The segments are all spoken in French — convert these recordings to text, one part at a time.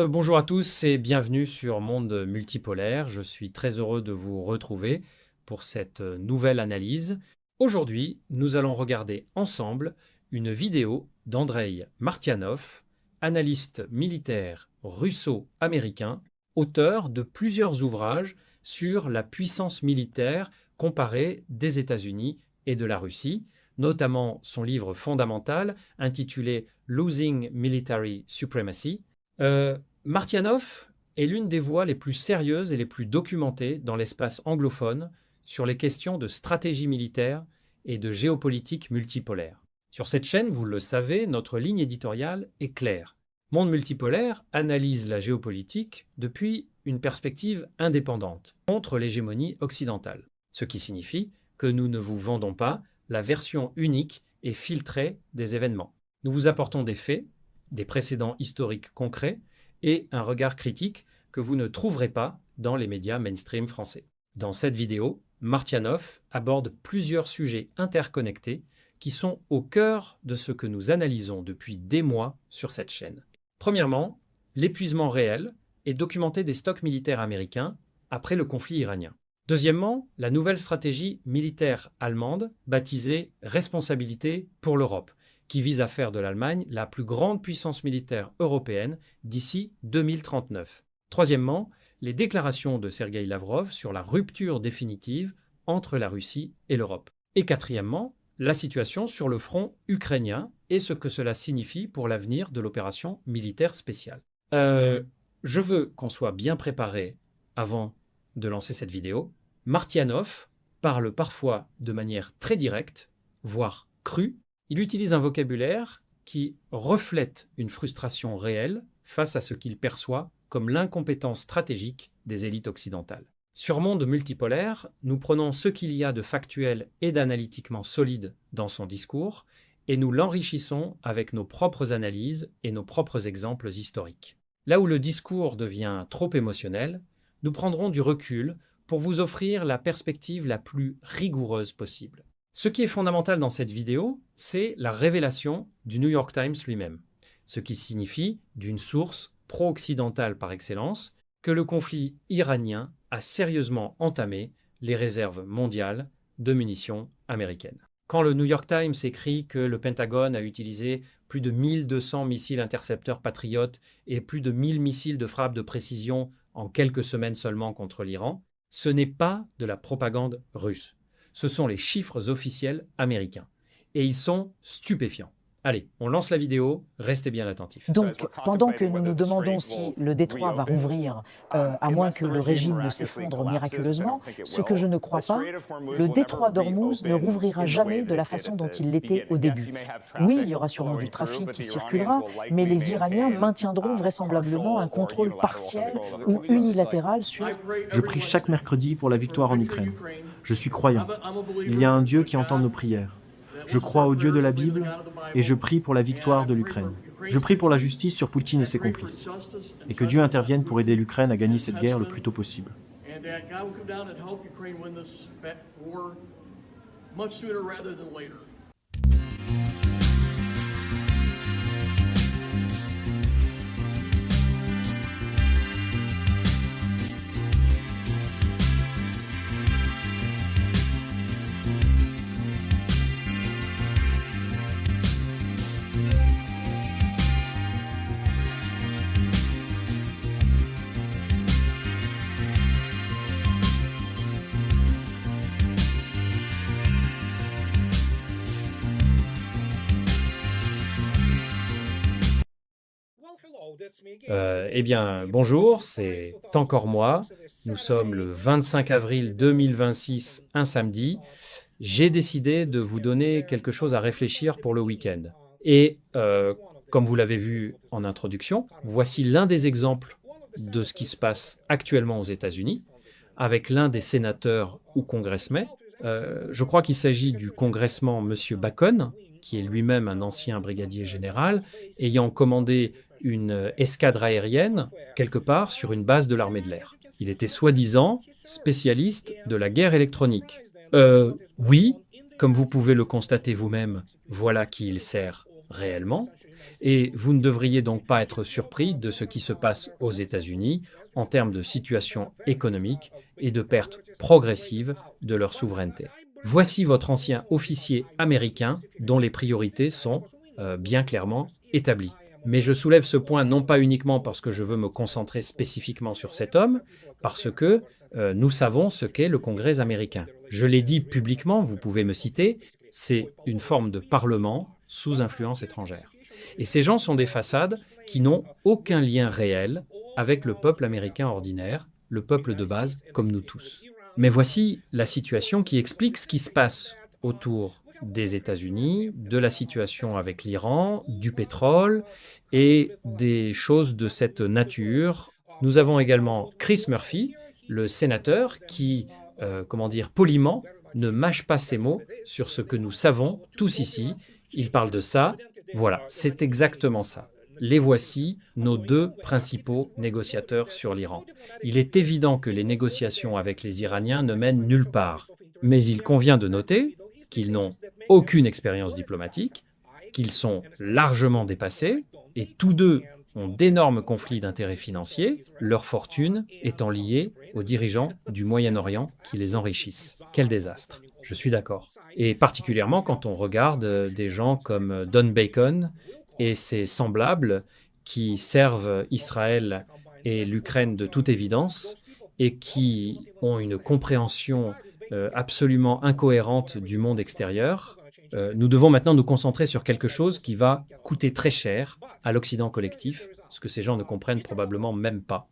Bonjour à tous et bienvenue sur Monde Multipolaire. Je suis très heureux de vous retrouver pour cette nouvelle analyse. Aujourd'hui, nous allons regarder ensemble une vidéo d'Andrei Martianov, analyste militaire russo-américain, auteur de plusieurs ouvrages sur la puissance militaire comparée des États-Unis et de la Russie, notamment son livre fondamental intitulé Losing Military Supremacy. Martianov est l'une des voix les plus sérieuses et les plus documentées dans l'espace anglophone sur les questions de stratégie militaire et de géopolitique multipolaire. Sur cette chaîne, vous le savez, notre ligne éditoriale est claire. Monde Multipolaire analyse la géopolitique depuis une perspective indépendante, contre l'hégémonie occidentale, ce qui signifie que nous ne vous vendons pas la version unique et filtrée des événements. Nous vous apportons des faits, des précédents historiques concrets et un regard critique que vous ne trouverez pas dans les médias mainstream français. Dans cette vidéo, Martianov aborde plusieurs sujets interconnectés qui sont au cœur de ce que nous analysons depuis des mois sur cette chaîne. Premièrement, l'épuisement réel et documenté des stocks militaires américains après le conflit iranien. Deuxièmement, la nouvelle stratégie militaire allemande baptisée « Responsabilité pour l'Europe », qui vise à faire de l'Allemagne la plus grande puissance militaire européenne d'ici 2039. Troisièmement, les déclarations de Sergueï Lavrov sur la rupture définitive entre la Russie et l'Europe. Et quatrièmement, la situation sur le front ukrainien et ce que cela signifie pour l'avenir de l'opération militaire spéciale. Je veux qu'on soit bien préparé avant de lancer cette vidéo. Martianov parle parfois de manière très directe, voire crue. Il utilise un vocabulaire qui reflète une frustration réelle face à ce qu'il perçoit comme l'incompétence stratégique des élites occidentales. Sur Monde Multipolaire, nous prenons ce qu'il y a de factuel et d'analytiquement solide dans son discours et nous l'enrichissons avec nos propres analyses et nos propres exemples historiques. Là où le discours devient trop émotionnel, nous prendrons du recul pour vous offrir la perspective la plus rigoureuse possible. Ce qui est fondamental dans cette vidéo, c'est la révélation du New York Times lui-même, ce qui signifie, d'une source pro-occidentale par excellence, que le conflit iranien a sérieusement entamé les réserves mondiales de munitions américaines. Quand le New York Times écrit que le Pentagone a utilisé plus de 1200 missiles intercepteurs patriotes et plus de 1000 missiles de frappe de précision en quelques semaines seulement contre l'Iran, ce n'est pas de la propagande russe. Ce sont les chiffres officiels américains. Et ils sont stupéfiants. Allez, on lance la vidéo, restez bien attentifs. Donc, pendant que nous nous demandons si le détroit va rouvrir, à moins que le régime ne s'effondre miraculeusement, ce que je ne crois pas, le détroit d'Ormuz ne rouvrira jamais de la façon dont il l'était au début. Oui, il y aura sûrement du trafic qui circulera, mais les Iraniens maintiendront vraisemblablement un contrôle partiel ou unilatéral sur... Je prie chaque mercredi pour la victoire en Ukraine. Je suis croyant. Il y a un Dieu qui entend nos prières. Je crois au Dieu de la Bible et je prie pour la victoire de l'Ukraine. Je prie pour la justice sur Poutine et ses complices. Et que Dieu intervienne pour aider l'Ukraine à gagner cette guerre le plus tôt possible. Eh bien, bonjour, c'est encore moi. Nous sommes le 25 avril 2026, un samedi. J'ai décidé de vous donner quelque chose à réfléchir pour le week-end. Et comme vous l'avez vu en introduction, voici l'un des exemples de ce qui se passe actuellement aux États-Unis, avec l'un des sénateurs ou congressmen. Je crois qu'il s'agit du congressman M. Bacon, qui est lui-même un ancien brigadier général, ayant commandé une escadre aérienne quelque part sur une base de l'armée de l'air. Il était soi-disant spécialiste de la guerre électronique. Oui, comme vous pouvez le constater vous-même, voilà qui il sert réellement, et vous ne devriez donc pas être surpris de ce qui se passe aux États-Unis en termes de situation économique et de perte progressive de leur souveraineté. Voici votre ancien officier américain dont les priorités sont bien clairement établies. Mais je soulève ce point non pas uniquement parce que je veux me concentrer spécifiquement sur cet homme, parce que nous savons ce qu'est le Congrès américain. Je l'ai dit publiquement, vous pouvez me citer, c'est une forme de parlement sous influence étrangère. Et ces gens sont des façades qui n'ont aucun lien réel avec le peuple américain ordinaire, le peuple de base comme nous tous. Mais voici la situation qui explique ce qui se passe autour des États-Unis, de la situation avec l'Iran, du pétrole et des choses de cette nature. Nous avons également Chris Murphy, le sénateur qui, poliment, ne mâche pas ses mots sur ce que nous savons tous ici. Il parle de ça. Voilà, c'est exactement ça. Les voici, nos deux principaux négociateurs sur l'Iran. Il est évident que les négociations avec les Iraniens ne mènent nulle part. Mais il convient de noter qu'ils n'ont aucune expérience diplomatique, qu'ils sont largement dépassés, et tous deux ont d'énormes conflits d'intérêts financiers, leur fortune étant liée aux dirigeants du Moyen-Orient qui les enrichissent. Quel désastre, je suis d'accord. Et particulièrement quand on regarde des gens comme Don Bacon et ses semblables qui servent Israël et l'Ukraine de toute évidence et qui ont une compréhension absolument incohérente du monde extérieur. Nous devons maintenant nous concentrer sur quelque chose qui va coûter très cher à l'Occident collectif, ce que ces gens ne comprennent probablement même pas.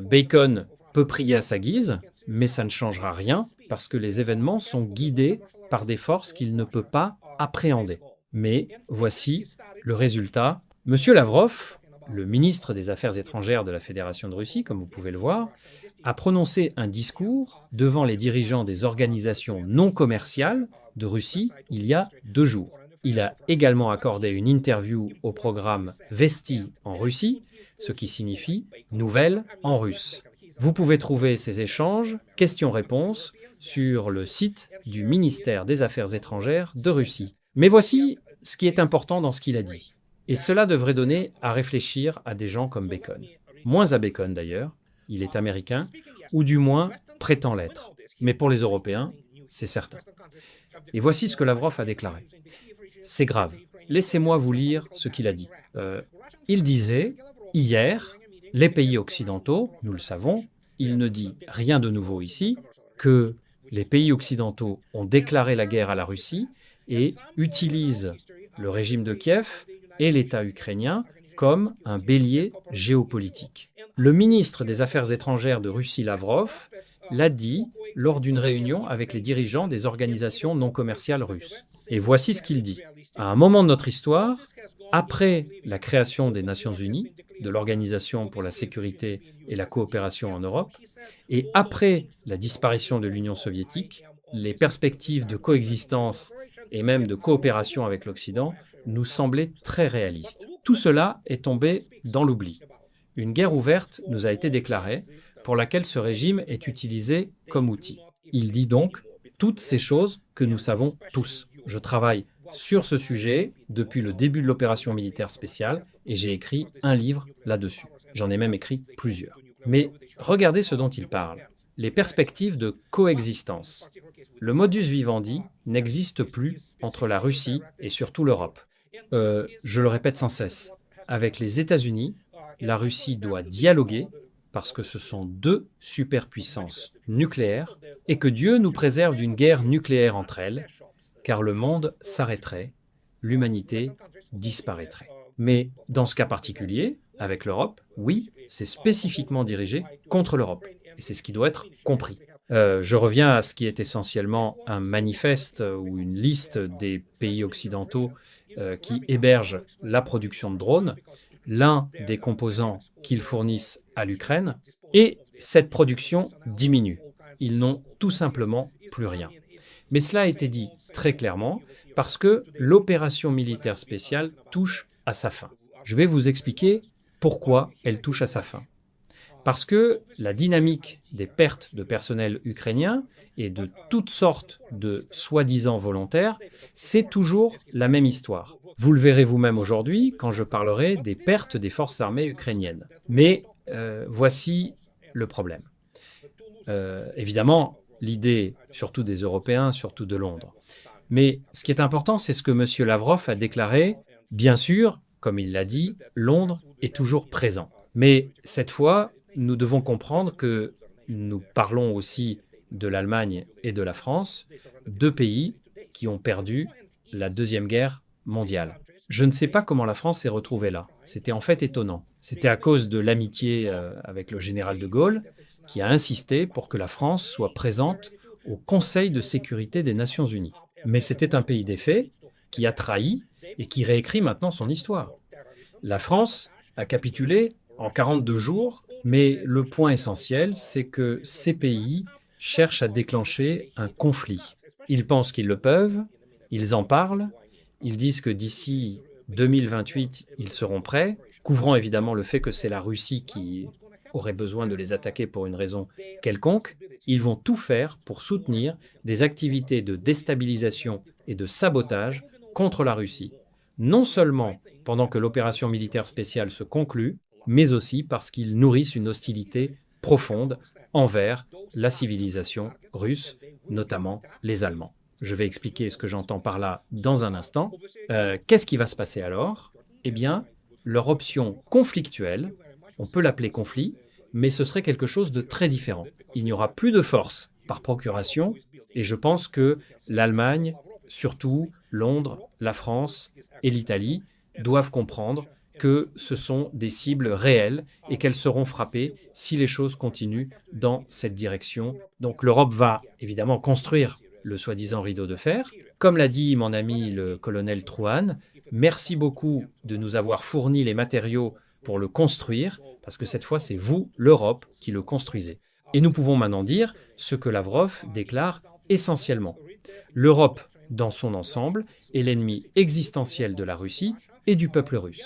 Bacon peut prier à sa guise, mais ça ne changera rien parce que les événements sont guidés par des forces qu'il ne peut pas appréhender. Mais voici le résultat. Monsieur Lavrov, le ministre des Affaires étrangères de la Fédération de Russie, comme vous pouvez le voir, a prononcé un discours devant les dirigeants des organisations non commerciales de Russie il y a 2 jours. Il a également accordé une interview au programme Vesti en Russie, ce qui signifie « nouvelles en russe ». Vous pouvez trouver ces échanges, questions-réponses, sur le site du ministère des Affaires étrangères de Russie. Mais voici ce qui est important dans ce qu'il a dit. Et cela devrait donner à réfléchir à des gens comme Bacon. Moins à Bacon d'ailleurs, il est américain, ou du moins prétend l'être. Mais pour les Européens, c'est certain. Et voici ce que Lavrov a déclaré. C'est grave. Laissez-moi vous lire ce qu'il a dit. Il disait, hier, les pays occidentaux, nous le savons, il ne dit rien de nouveau ici, que les pays occidentaux ont déclaré la guerre à la Russie et utilisent le régime de Kiev et l'État ukrainien comme un bélier géopolitique. Le ministre des Affaires étrangères de Russie, Lavrov, l'a dit lors d'une réunion avec les dirigeants des organisations non commerciales russes. Et voici ce qu'il dit. À un moment de notre histoire, après la création des Nations Unies, de l'Organisation pour la sécurité et la coopération en Europe, et après la disparition de l'Union soviétique, les perspectives de coexistence et même de coopération avec l'Occident nous semblaient très réalistes. Tout cela est tombé dans l'oubli. Une guerre ouverte nous a été déclarée, pour laquelle ce régime est utilisé comme outil. Il dit donc toutes ces choses que nous savons tous. Je travaille sur ce sujet depuis le début de l'opération militaire spéciale et j'ai écrit un livre là-dessus. J'en ai même écrit plusieurs. Mais regardez ce dont il parle. Les perspectives de coexistence. Le modus vivendi n'existe plus entre la Russie et surtout l'Europe. Je le répète sans cesse. Avec les États-Unis, la Russie doit dialoguer parce que ce sont 2 superpuissances nucléaires et que Dieu nous préserve d'une guerre nucléaire entre elles, car le monde s'arrêterait, l'humanité disparaîtrait. Mais dans ce cas particulier, avec l'Europe, oui, c'est spécifiquement dirigé contre l'Europe. Et c'est ce qui doit être compris. Je reviens à ce qui est essentiellement un manifeste ou une liste des pays occidentaux qui hébergent la production de drones, l'un des composants qu'ils fournissent à l'Ukraine, et cette production diminue. Ils n'ont tout simplement plus rien. Mais cela a été dit très clairement parce que l'opération militaire spéciale touche à sa fin. Je vais vous expliquer pourquoi elle touche à sa fin. Parce que la dynamique des pertes de personnel ukrainien et de toutes sortes de soi-disant volontaires, c'est toujours la même histoire. Vous le verrez vous-même aujourd'hui quand je parlerai des pertes des forces armées ukrainiennes. Mais voici le problème. Évidemment, l'idée, surtout des Européens, surtout de Londres. Mais ce qui est important, c'est ce que M. Lavrov a déclaré. Bien sûr, comme il l'a dit, Londres est toujours présent. Mais cette fois, nous devons comprendre que nous parlons aussi de l'Allemagne et de la France, deux pays qui ont perdu la Deuxième Guerre mondiale. Je ne sais pas comment la France s'est retrouvée là. C'était en fait étonnant. C'était à cause de l'amitié avec le général de Gaulle qui a insisté pour que la France soit présente au Conseil de sécurité des Nations Unies. Mais c'était un pays des faits qui a trahi et qui réécrit maintenant son histoire. La France a capitulé en 42 jours, mais le point essentiel, c'est que ces pays cherchent à déclencher un conflit. Ils pensent qu'ils le peuvent, ils en parlent, ils disent que d'ici 2028, ils seront prêts, couvrant évidemment le fait que c'est la Russie qui aurait besoin de les attaquer pour une raison quelconque. Ils vont tout faire pour soutenir des activités de déstabilisation et de sabotage contre la Russie. Non seulement pendant que l'opération militaire spéciale se conclut, mais aussi parce qu'ils nourrissent une hostilité profonde envers la civilisation russe, notamment les Allemands. Je vais expliquer ce que j'entends par là dans un instant. Qu'est-ce qui va se passer alors? Eh bien, leur option conflictuelle, on peut l'appeler conflit, mais ce serait quelque chose de très différent. Il n'y aura plus de force par procuration, et je pense que l'Allemagne, surtout Londres, la France et l'Italie, doivent comprendre que ce sont des cibles réelles et qu'elles seront frappées si les choses continuent dans cette direction. Donc l'Europe va évidemment construire le soi-disant rideau de fer. Comme l'a dit mon ami le colonel Trouhan, merci beaucoup de nous avoir fourni les matériaux pour le construire, parce que cette fois c'est vous, l'Europe, qui le construisez. Et nous pouvons maintenant dire ce que Lavrov déclare essentiellement. L'Europe, dans son ensemble, est l'ennemi existentiel de la Russie et du peuple russe.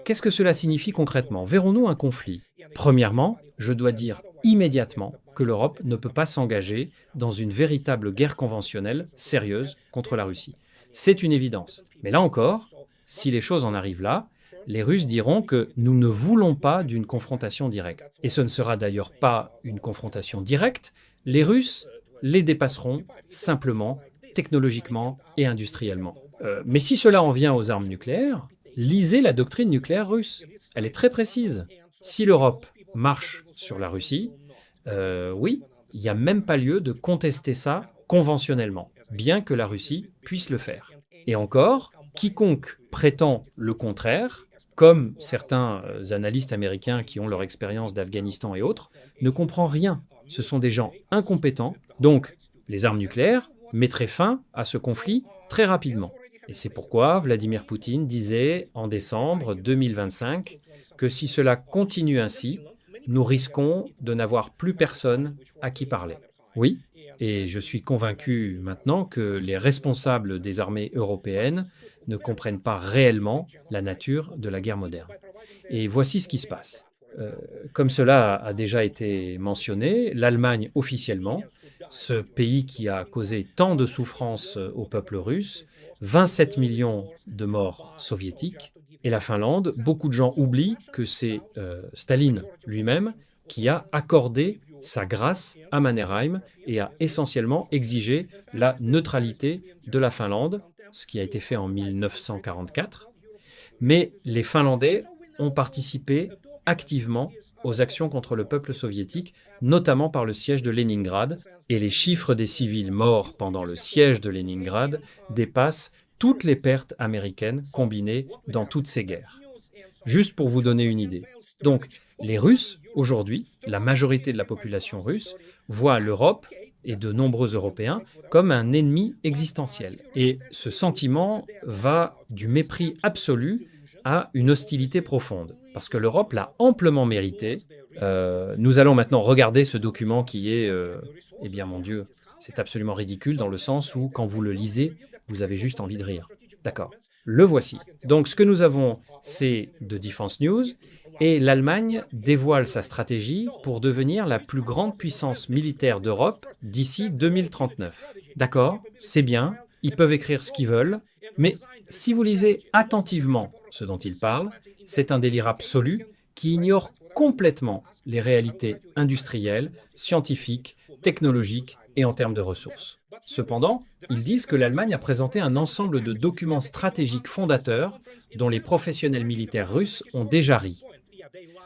Qu'est-ce que cela signifie concrètement? Verrons-nous un conflit? Premièrement, je dois dire immédiatement que l'Europe ne peut pas s'engager dans une véritable guerre conventionnelle sérieuse contre la Russie. C'est une évidence. Mais là encore, si les choses en arrivent là, les Russes diront que nous ne voulons pas d'une confrontation directe. Et ce ne sera d'ailleurs pas une confrontation directe. Les Russes les dépasseront simplement, technologiquement et industriellement. Mais si cela en vient aux armes nucléaires, lisez la doctrine nucléaire russe. Elle est très précise. Si l'Europe marche sur la Russie, oui, il n'y a même pas lieu de contester ça conventionnellement, bien que la Russie puisse le faire. Et encore, quiconque prétend le contraire, comme certains analystes américains qui ont leur expérience d'Afghanistan et autres, ne comprend rien. Ce sont des gens incompétents. Donc, les armes nucléaires mettraient fin à ce conflit très rapidement. Et c'est pourquoi Vladimir Poutine disait en décembre 2025 que si cela continue ainsi, nous risquons de n'avoir plus personne à qui parler. Oui, et je suis convaincu maintenant que les responsables des armées européennes ne comprennent pas réellement la nature de la guerre moderne. Et voici ce qui se passe. Comme cela a déjà été mentionné, l'Allemagne officiellement, ce pays qui a causé tant de souffrances au peuple russe, 27 millions de morts soviétiques, et la Finlande, beaucoup de gens oublient que c'est Staline lui-même qui a accordé sa grâce à Mannerheim et a essentiellement exigé la neutralité de la Finlande, ce qui a été fait en 1944. Mais les Finlandais ont participé activement aux actions contre le peuple soviétique, notamment par le siège de Leningrad, et les chiffres des civils morts pendant le siège de Leningrad dépassent toutes les pertes américaines combinées dans toutes ces guerres. Juste pour vous donner une idée. Donc, les Russes, aujourd'hui, la majorité de la population russe, voit l'Europe et de nombreux Européens comme un ennemi existentiel. Et ce sentiment va du mépris absolu à une hostilité profonde, parce que l'Europe l'a amplement mérité. Nous allons maintenant regarder ce document qui est, eh bien mon Dieu, c'est absolument ridicule dans le sens où quand vous le lisez, vous avez juste envie de rire. D'accord, le voici. Donc ce que nous avons, c'est de Defense News, Et l'Allemagne dévoile sa stratégie pour devenir la plus grande puissance militaire d'Europe d'ici 2039. D'accord, c'est bien, ils peuvent écrire ce qu'ils veulent, mais si vous lisez attentivement ce dont ils parlent, c'est un délire absolu qui ignore complètement les réalités industrielles, scientifiques, technologiques et en termes de ressources. Cependant, ils disent que l'Allemagne a présenté un ensemble de documents stratégiques fondateurs dont les professionnels militaires russes ont déjà ri.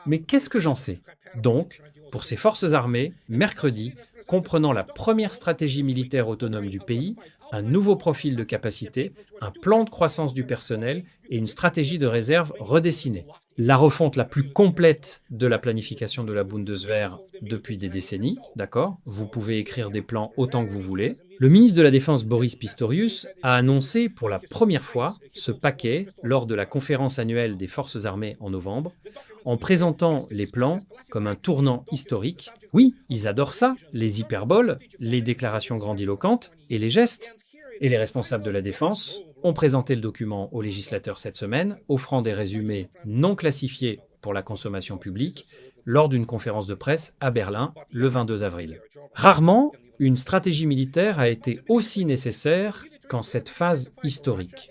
Mais qu'est-ce que j'en sais? Donc, pour ces forces armées, mercredi, comprenant la première stratégie militaire autonome du pays, un nouveau profil de capacité, un plan de croissance du personnel et une stratégie de réserve redessinée. La refonte la plus complète de la planification de la Bundeswehr depuis des décennies, d'accord? Vous pouvez écrire des plans autant que vous voulez. Le ministre de la Défense Boris Pistorius a annoncé pour la première fois ce paquet lors de la conférence annuelle des forces armées en novembre, en présentant les plans comme un tournant historique. Oui, ils adorent ça, les hyperboles, les déclarations grandiloquentes et les gestes. Et les responsables de la défense ont présenté le document aux législateurs cette semaine, offrant des résumés non classifiés pour la consommation publique lors d'une conférence de presse à Berlin le 22 avril. Rarement, une stratégie militaire a été aussi nécessaire qu'en cette phase historique,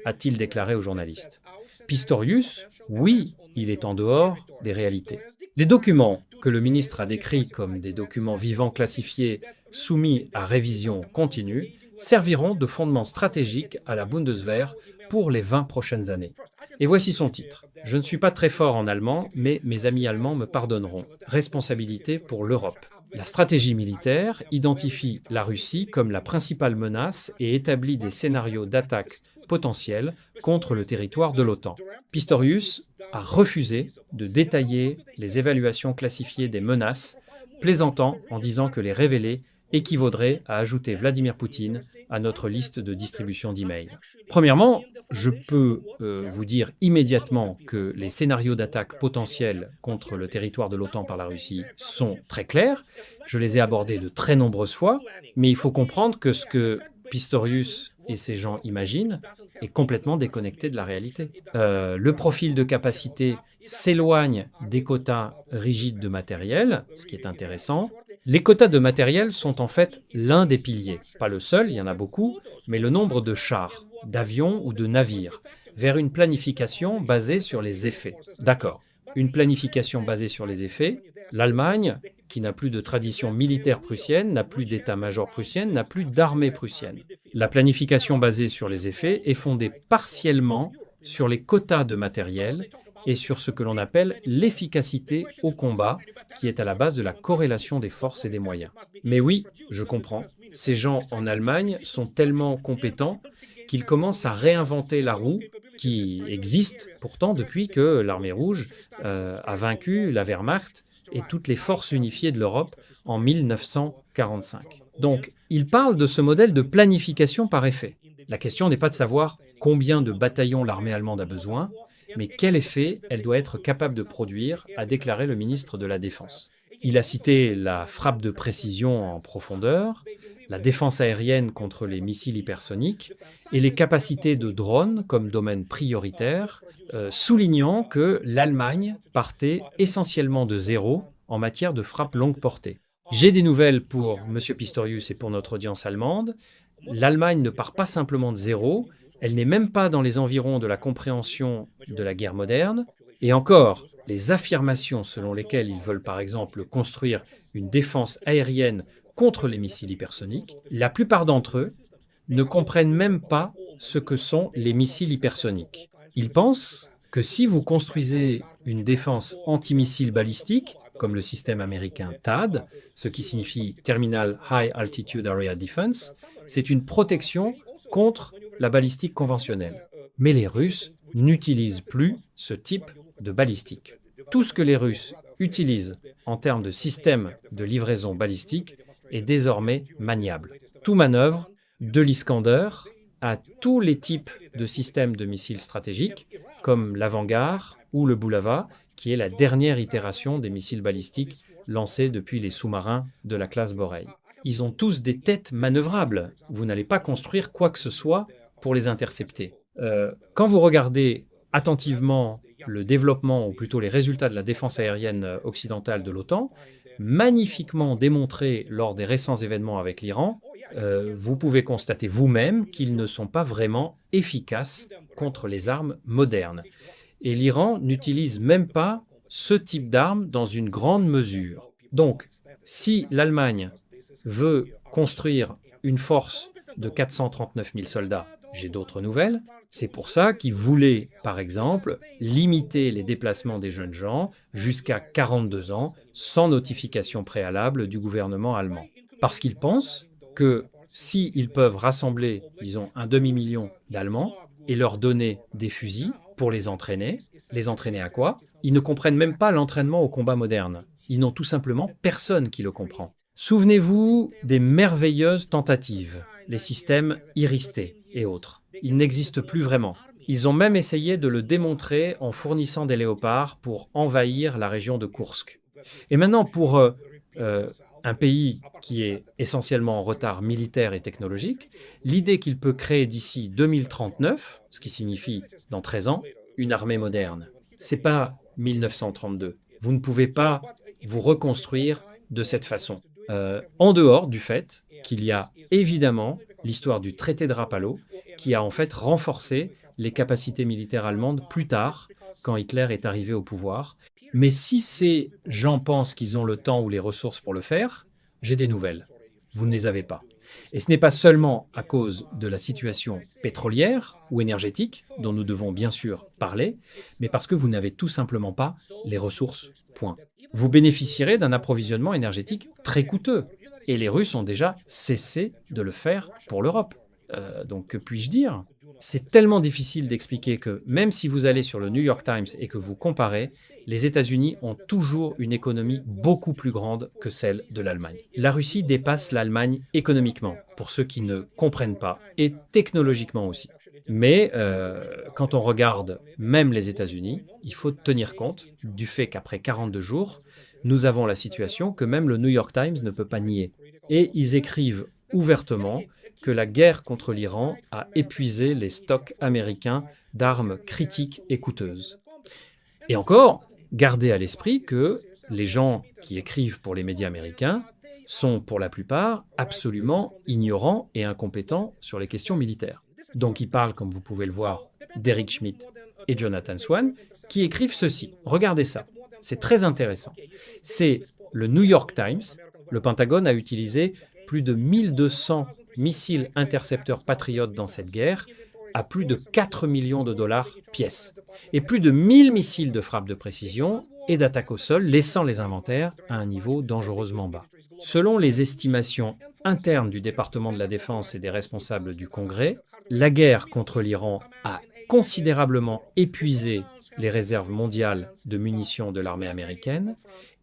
a-t-il déclaré aux journalistes. Pistorius, oui, il est en dehors des réalités. Les documents que le ministre a décrits comme des documents vivants classifiés soumis à révision continue serviront de fondement stratégique à la Bundeswehr pour les 20 prochaines années. Et voici son titre. Je ne suis pas très fort en allemand, mais mes amis allemands me pardonneront. Responsabilité pour l'Europe. La stratégie militaire identifie la Russie comme la principale menace et établit des scénarios d'attaque potentiels contre le territoire de l'OTAN. Pistorius a refusé de détailler les évaluations classifiées des menaces, plaisantant en disant que les révéler équivaudrait à ajouter Vladimir Poutine à notre liste de distribution d'emails. Premièrement, je peux vous dire immédiatement que les scénarios d'attaque potentiels contre le territoire de l'OTAN par la Russie sont très clairs. Je les ai abordés de très nombreuses fois, mais il faut comprendre que ce que Pistorius et ces gens imaginent est complètement déconnecté de la réalité. Le profil de capacité s'éloigne des quotas rigides de matériel, ce qui est intéressant. Les quotas de matériel sont en fait l'un des piliers, pas le seul, il y en a beaucoup, mais le nombre de chars, d'avions ou de navires, vers une planification basée sur les effets. D'accord, une planification basée sur les effets, l'Allemagne, qui n'a plus de tradition militaire prussienne, n'a plus d'état-major prussienne, n'a plus d'armée prussienne. La planification basée sur les effets est fondée partiellement sur les quotas de matériel et sur ce que l'on appelle l'efficacité au combat, qui est à la base de la corrélation des forces et des moyens. Mais oui, je comprends, ces gens en Allemagne sont tellement compétents qu'ils commencent à réinventer la roue qui existe pourtant depuis que l'armée rouge a vaincu la Wehrmacht et toutes les forces unifiées de l'Europe en 1945. Donc, ils parlent de ce modèle de planification par effet. La question n'est pas de savoir combien de bataillons l'armée allemande a besoin, mais quel effet elle doit être capable de produire, a déclaré le ministre de la Défense. Il a cité la frappe de précision en profondeur, la défense aérienne contre les missiles hypersoniques et les capacités de drones comme domaine prioritaire, soulignant que l'Allemagne partait essentiellement de zéro en matière de frappe longue portée. J'ai des nouvelles pour M. Pistorius et pour notre audience allemande. L'Allemagne ne part pas simplement de zéro, elle n'est même pas dans les environs de la compréhension de la guerre moderne. Et encore, les affirmations selon lesquelles ils veulent par exemple construire une défense aérienne contre les missiles hypersoniques, la plupart d'entre eux ne comprennent même pas ce que sont les missiles hypersoniques. Ils pensent que si vous construisez une défense antimissile balistique, comme le système américain THAAD, ce qui signifie Terminal High Altitude Area Defense, c'est une protection contre la balistique conventionnelle. Mais les Russes n'utilisent plus ce type de balistique. Tout ce que les Russes utilisent en termes de système de livraison balistique est désormais maniable. Tout manœuvre, de l'Iskander à tous les types de systèmes de missiles stratégiques, comme l'Avangard ou le Bulava, qui est la dernière itération des missiles balistiques lancés depuis les sous-marins de la classe Borei. Ils ont tous des têtes manœuvrables. Vous n'allez pas construire quoi que ce soit pour les intercepter. Quand vous regardez attentivement le développement, ou plutôt les résultats de la défense aérienne occidentale de l'OTAN, magnifiquement démontrés lors des récents événements avec l'Iran, vous pouvez constater vous-même qu'ils ne sont pas vraiment efficaces contre les armes modernes. Et l'Iran n'utilise même pas ce type d'armes dans une grande mesure. Donc, si l'Allemagne veut construire une force de 439 000 soldats, j'ai d'autres nouvelles, c'est pour ça qu'ils voulaient, par exemple, limiter les déplacements des jeunes gens jusqu'à 42 ans, sans notification préalable du gouvernement allemand. Parce qu'ils pensent que s'ils peuvent rassembler, disons, 500 000 d'Allemands et leur donner des fusils pour les entraîner à quoi? Ils ne comprennent même pas l'entraînement au combat moderne. Ils n'ont tout simplement personne qui le comprend. Souvenez-vous des merveilleuses tentatives, les systèmes Iris-T et autres. Ils n'existent plus vraiment. Ils ont même essayé de le démontrer en fournissant des léopards pour envahir la région de Koursk. Et maintenant, pour un pays qui est essentiellement en retard militaire et technologique, l'idée qu'il peut créer d'ici 2039, ce qui signifie dans 13 ans, une armée moderne, c'est pas 1932. Vous ne pouvez pas vous reconstruire de cette façon. En dehors du fait qu'il y a évidemment l'histoire du traité de Rapallo qui a en fait renforcé les capacités militaires allemandes plus tard, quand Hitler est arrivé au pouvoir. Mais si ces gens pensent qu'ils ont le temps ou les ressources pour le faire, j'ai des nouvelles. Vous ne les avez pas. Et ce n'est pas seulement à cause de la situation pétrolière ou énergétique, dont nous devons bien sûr parler, mais parce que vous n'avez tout simplement pas les ressources, point. Vous bénéficierez d'un approvisionnement énergétique très coûteux, et les Russes ont déjà cessé de le faire pour l'Europe. Donc que puis-je dire? C'est tellement difficile d'expliquer que même si vous allez sur le New York Times et que vous comparez, les États-Unis ont toujours une économie beaucoup plus grande que celle de l'Allemagne. La Russie dépasse l'Allemagne économiquement, pour ceux qui ne comprennent pas, et technologiquement aussi. Mais quand on regarde même les États-Unis, il faut tenir compte du fait qu'après 42 jours, nous avons la situation que même le New York Times ne peut pas nier. Et ils écrivent ouvertement que la guerre contre l'Iran a épuisé les stocks américains d'armes critiques et coûteuses. Et encore, gardez à l'esprit que les gens qui écrivent pour les médias américains sont pour la plupart absolument ignorants et incompétents sur les questions militaires. Donc ils parlent, comme vous pouvez le voir, d'Eric Schmidt et Jonathan Swan, qui écrivent ceci. Regardez ça, c'est très intéressant. C'est le New York Times. Le Pentagone a utilisé plus de 1200 missiles intercepteurs patriotes dans cette guerre, à plus de 4 millions de dollars pièce, et plus de 1000 missiles de frappe de précision et d'attaque au sol, laissant les inventaires à un niveau dangereusement bas. Selon les estimations internes du département de la Défense et des responsables du Congrès, la guerre contre l'Iran a considérablement épuisé les réserves mondiales de munitions de l'armée américaine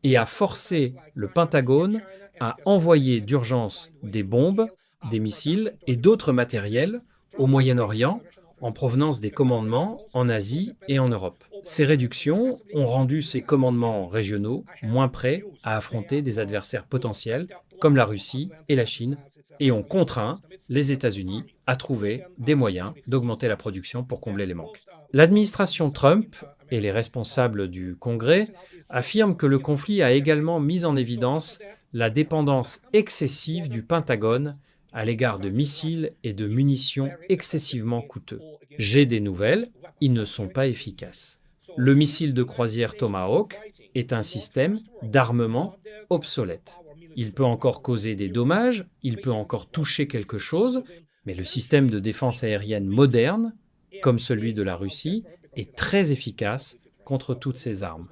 et a forcé le Pentagone à envoyer d'urgence des bombes, des missiles et d'autres matériels au Moyen-Orient en provenance des commandements en Asie et en Europe. Ces réductions ont rendu ces commandements régionaux moins prêts à affronter des adversaires potentiels comme la Russie et la Chine et ont contraint les États-Unis à trouver des moyens d'augmenter la production pour combler les manques. L'administration Trump et les responsables du Congrès affirment que le conflit a également mis en évidence la dépendance excessive du Pentagone à l'égard de missiles et de munitions excessivement coûteux. J'ai des nouvelles, ils ne sont pas efficaces. Le missile de croisière Tomahawk est un système d'armement obsolète. Il peut encore causer des dommages, il peut encore toucher quelque chose, mais le système de défense aérienne moderne, comme celui de la Russie, est très efficace contre toutes ces armes.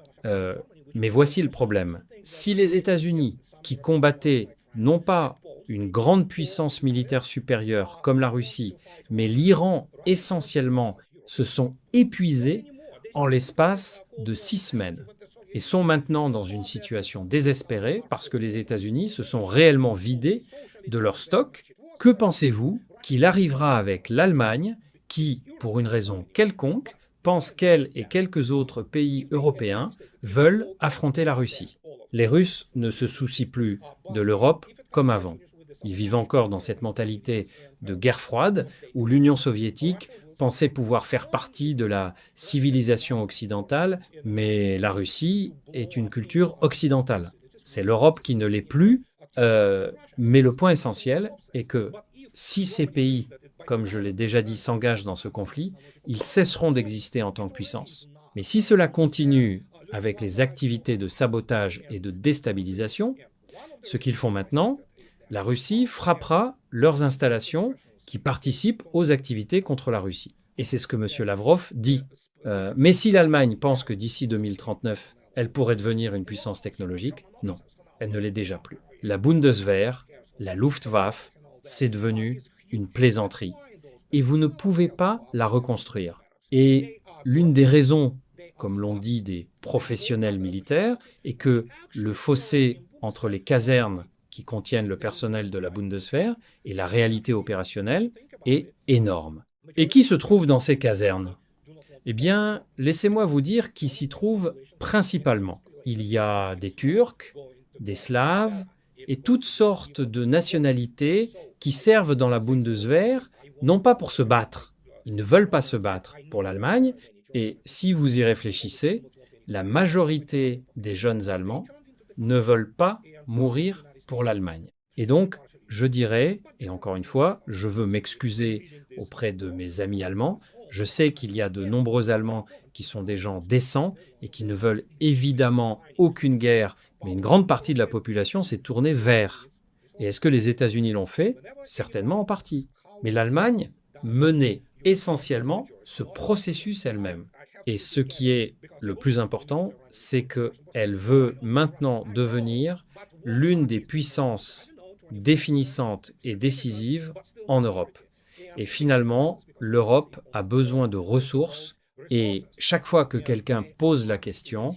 Mais voici le problème. Si les États-Unis, qui combattaient non pas une grande puissance militaire supérieure comme la Russie, mais l'Iran essentiellement, se sont épuisés en l'espace de 6 semaines et sont maintenant dans une situation désespérée parce que les États-Unis se sont réellement vidés de leur stock. Que pensez-vous qu'il arrivera avec l'Allemagne qui, pour une raison quelconque, pense qu'elle et quelques autres pays européens veulent affronter la Russie? Les Russes ne se soucient plus de l'Europe comme avant. Ils vivent encore dans cette mentalité de guerre froide où l'Union soviétique pensaient pouvoir faire partie de la civilisation occidentale, mais la Russie est une culture occidentale. C'est l'Europe qui ne l'est plus, mais le point essentiel est que si ces pays, comme je l'ai déjà dit, s'engagent dans ce conflit, ils cesseront d'exister en tant que puissance. Mais si cela continue avec les activités de sabotage et de déstabilisation, ce qu'ils font maintenant, la Russie frappera leurs installations qui participent aux activités contre la Russie. Et c'est ce que M. Lavrov dit. Mais si l'Allemagne pense que d'ici 2039, elle pourrait devenir une puissance technologique, non, elle ne l'est déjà plus. La Bundeswehr, la Luftwaffe, c'est devenu une plaisanterie. Et vous ne pouvez pas la reconstruire. Et l'une des raisons, comme l'ont dit des professionnels militaires, est que le fossé entre les casernes qui contiennent le personnel de la Bundeswehr et la réalité opérationnelle est énorme. Et qui se trouve dans ces casernes ? Eh bien, laissez-moi vous dire qui s'y trouve principalement. Il y a des Turcs, des Slaves et toutes sortes de nationalités qui servent dans la Bundeswehr, non pas pour se battre. Ils ne veulent pas se battre pour l'Allemagne. Et si vous y réfléchissez, la majorité des jeunes Allemands ne veulent pas mourir pour l'Allemagne. Et donc, je dirais, et encore une fois, je veux m'excuser auprès de mes amis allemands, je sais qu'il y a de nombreux Allemands qui sont des gens décents et qui ne veulent évidemment aucune guerre, mais une grande partie de la population s'est tournée vers. Et est-ce que les États-Unis l'ont fait ? Certainement en partie. Mais l'Allemagne menait essentiellement ce processus elle-même. Et ce qui est le plus important, c'est qu'elle veut maintenant devenir l'une des puissances définissantes et décisives en Europe. Et finalement, l'Europe a besoin de ressources et chaque fois que quelqu'un pose la question,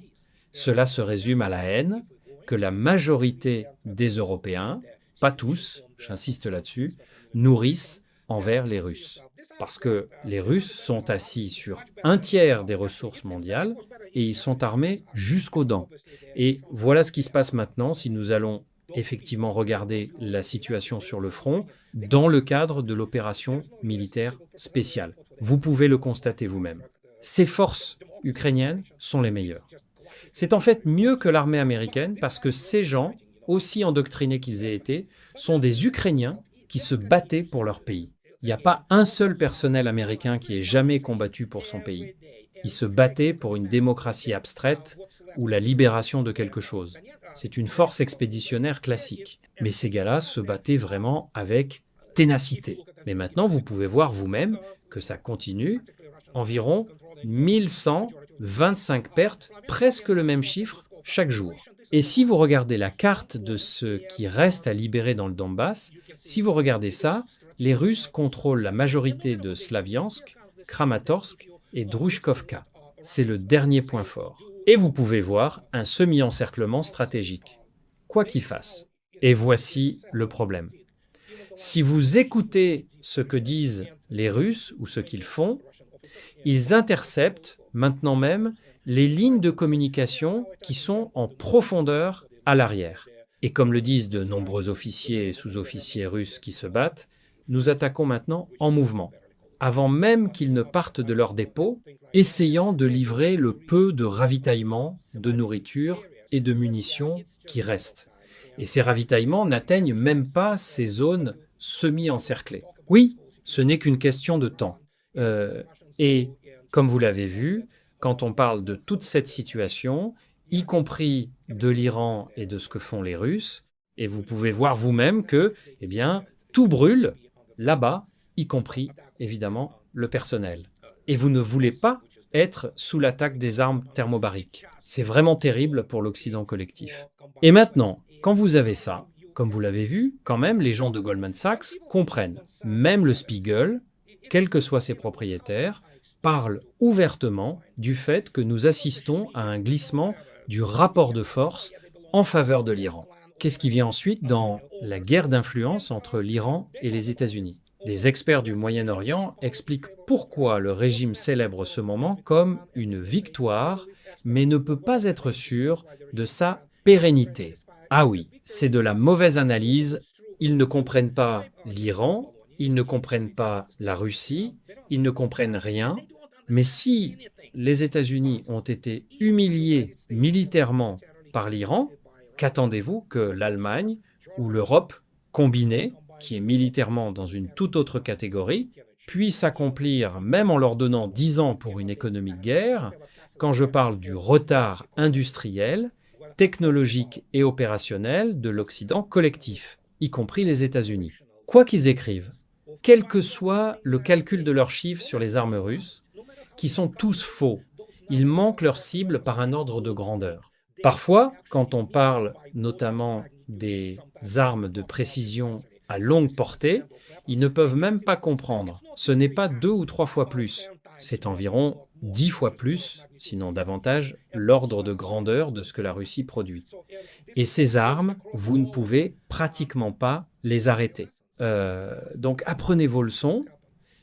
cela se résume à la haine que la majorité des Européens, pas tous, j'insiste là-dessus, nourrissent envers les Russes. Parce que les Russes sont assis sur un tiers des ressources mondiales et ils sont armés jusqu'aux dents. Et voilà ce qui se passe maintenant si nous allons effectivement regarder la situation sur le front dans le cadre de l'opération militaire spéciale. Vous pouvez le constater vous-même. Ces forces ukrainiennes sont les meilleures. C'est en fait mieux que l'armée américaine parce que ces gens, aussi endoctrinés qu'ils aient été, sont des Ukrainiens qui se battaient pour leur pays. Il n'y a pas un seul personnel américain qui ait jamais combattu pour son pays. Ils se battaient pour une démocratie abstraite ou la libération de quelque chose. C'est une force expéditionnaire classique. Mais ces gars-là se battaient vraiment avec ténacité. Mais maintenant, vous pouvez voir vous-même que ça continue. Environ 1125 pertes, presque le même chiffre, chaque jour. Et si vous regardez la carte de ce qui reste à libérer dans le Donbass, si vous regardez ça, les Russes contrôlent la majorité de Slaviansk, Kramatorsk et Drushkovka. C'est le dernier point fort. Et vous pouvez voir un semi-encerclement stratégique, quoi qu'il fasse. Et voici le problème. Si vous écoutez ce que disent les Russes ou ce qu'ils font, ils interceptent maintenant même les lignes de communication qui sont en profondeur à l'arrière. Et comme le disent de nombreux officiers et sous-officiers russes qui se battent, nous attaquons maintenant en mouvement, avant même qu'ils ne partent de leur dépôt, essayant de livrer le peu de ravitaillement, de nourriture et de munitions qui restent. Et ces ravitaillements n'atteignent même pas ces zones semi-encerclées. Oui, ce n'est qu'une question de temps. Et comme vous l'avez vu, quand on parle de toute cette situation, y compris de l'Iran et de ce que font les Russes, et vous pouvez voir vous-même que, eh bien, tout brûle là-bas, y compris, évidemment, le personnel. Et vous ne voulez pas être sous l'attaque des armes thermobariques. C'est vraiment terrible pour l'Occident collectif. Et maintenant, quand vous avez ça, comme vous l'avez vu, quand même, les gens de Goldman Sachs comprennent. Même le Spiegel, quels que soient ses propriétaires, parle ouvertement du fait que nous assistons à un glissement du rapport de force en faveur de l'Iran. Qu'est-ce qui vient ensuite dans la guerre d'influence entre l'Iran et les États-Unis ? Des experts du Moyen-Orient expliquent pourquoi le régime célèbre ce moment comme une victoire, mais ne peut pas être sûr de sa pérennité. Ah oui, c'est de la mauvaise analyse. Ils ne comprennent pas l'Iran ils ne comprennent pas la Russie, ils ne comprennent rien. Mais si les États-Unis ont été humiliés militairement par l'Iran, qu'attendez-vous que l'Allemagne ou l'Europe combinée, qui est militairement dans une toute autre catégorie, puisse accomplir, même en leur donnant 10 ans pour une économie de guerre, quand je parle du retard industriel, technologique et opérationnel de l'Occident collectif, y compris les États-Unis. Quoi qu'ils écrivent, quel que soit le calcul de leurs chiffres sur les armes russes, qui sont tous faux, ils manquent leur cible par un ordre de grandeur. Parfois, quand on parle notamment des armes de précision à longue portée, ils ne peuvent même pas comprendre. Ce n'est pas 2 ou 3 fois plus, c'est environ 10 fois plus, sinon davantage, l'ordre de grandeur de ce que la Russie produit. Et ces armes, vous ne pouvez pratiquement pas les arrêter. Donc apprenez vos leçons,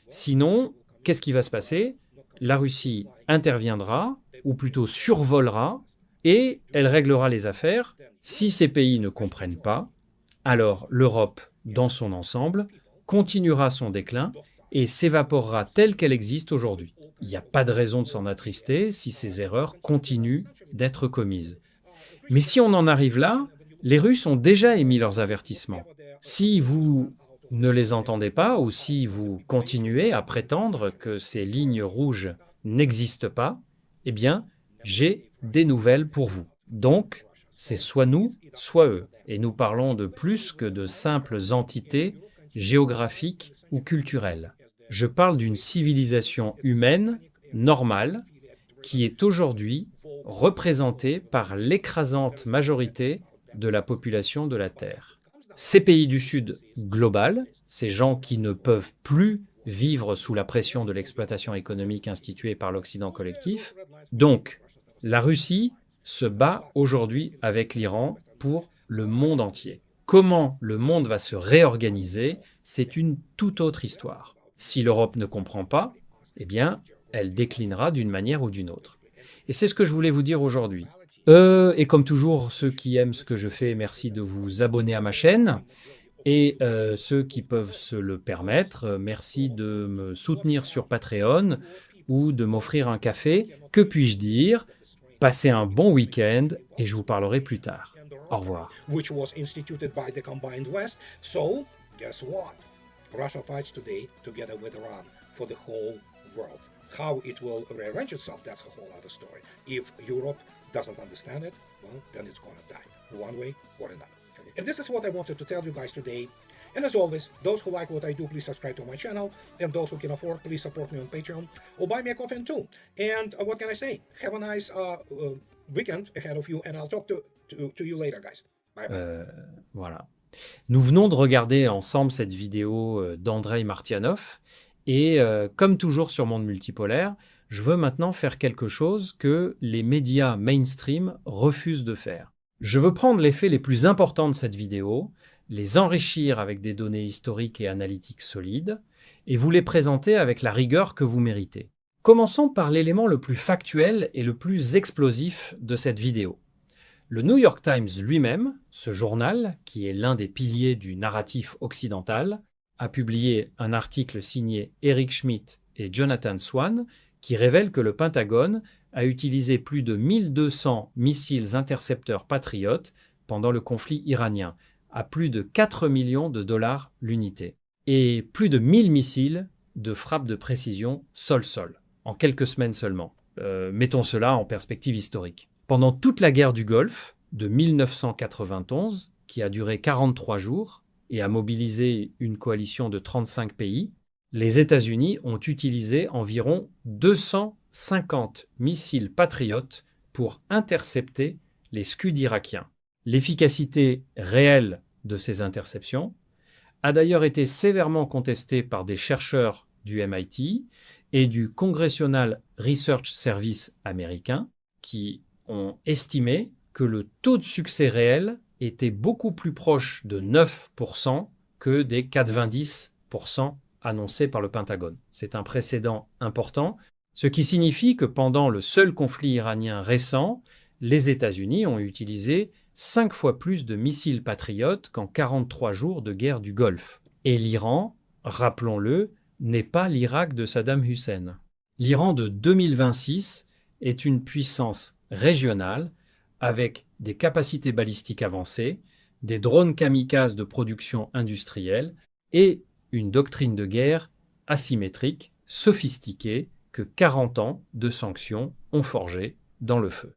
sinon, qu'est-ce qui va se passer ? La Russie interviendra, ou plutôt survolera, et elle réglera les affaires. Si ces pays ne comprennent pas, alors l'Europe, dans son ensemble, continuera son déclin et s'évaporera telle qu'elle existe aujourd'hui. Il n'y a pas de raison de s'en attrister si ces erreurs continuent d'être commises. Mais si on en arrive là, les Russes ont déjà émis leurs avertissements. Si vous ne les entendez pas ou si vous continuez à prétendre que ces lignes rouges n'existent pas, eh bien, j'ai des nouvelles pour vous. Donc, c'est soit nous, soit eux. Et nous parlons de plus que de simples entités géographiques ou culturelles. Je parle d'une civilisation humaine normale qui est aujourd'hui représentée par l'écrasante majorité de la population de la Terre. Ces pays du Sud global, ces gens qui ne peuvent plus vivre sous la pression de l'exploitation économique instituée par l'Occident collectif. Donc, la Russie se bat aujourd'hui avec l'Iran pour le monde entier. Comment le monde va se réorganiser, c'est une toute autre histoire. Si l'Europe ne comprend pas, eh bien, elle déclinera d'une manière ou d'une autre. Et c'est ce que je voulais vous dire aujourd'hui. Et comme toujours, ceux qui aiment ce que je fais, merci de vous abonner à ma chaîne. Et ceux qui peuvent se le permettre, merci de me soutenir sur Patreon ou de m'offrir un café. Que puis-je dire ? Passez un bon week-end et je vous parlerai plus tard. Au revoir. Which was instituted by the combined West. So, guess what? Russia fights today together with Iran for the whole world. How it will rearrange itself, that's a whole other story. If Europe doesn't understand it, well, then it's gonna die, one way or another. And this is what I wanted to tell you guys today. And as always, those who like what I do, please subscribe to my channel. And those who can afford, please support me on Patreon or buy me a coffee too. And what can I say? Have a nice weekend ahead of you, and I'll talk to you later, guys. Bye bye. Voilà. Nous venons de regarder ensemble cette vidéo d'Andrei Martianov. Et comme toujours sur Monde Multipolaire, je veux maintenant faire quelque chose que les médias mainstream refusent de faire. Je veux prendre les faits les plus importants de cette vidéo, les enrichir avec des données historiques et analytiques solides, et vous les présenter avec la rigueur que vous méritez. Commençons par l'élément le plus factuel et le plus explosif de cette vidéo. Le New York Times lui-même, ce journal, qui est l'un des piliers du narratif occidental, a publié un article signé Eric Schmidt et Jonathan Swan qui révèle que le Pentagone a utilisé plus de 1200 missiles intercepteurs patriotes pendant le conflit iranien, à plus de 4 millions de dollars l'unité, et plus de 1000 missiles de frappe de précision sol-sol, en quelques semaines seulement. Mettons cela en perspective historique. Pendant toute la guerre du Golfe, de 1991, qui a duré 43 jours, et a mobilisé une coalition de 35 pays, les États-Unis ont utilisé environ 250 missiles patriotes pour intercepter les Scuds irakiens. L'efficacité réelle de ces interceptions a d'ailleurs été sévèrement contestée par des chercheurs du MIT et du Congressional Research Service américain qui ont estimé que le taux de succès réel était beaucoup plus proche de 9% que des 90% annoncés par le Pentagone. C'est un précédent important, ce qui signifie que pendant le seul conflit iranien récent, les États-Unis ont utilisé 5 fois plus de missiles patriotes qu'en 43 jours de guerre du Golfe. Et l'Iran rappelons-le, n'est pas l'Irak de Saddam Hussein. L'Iran de 2026 est une puissance régionale avec des capacités balistiques avancées, des drones kamikazes de production industrielle et une doctrine de guerre asymétrique, sophistiquée, que 40 ans de sanctions ont forgé dans le feu.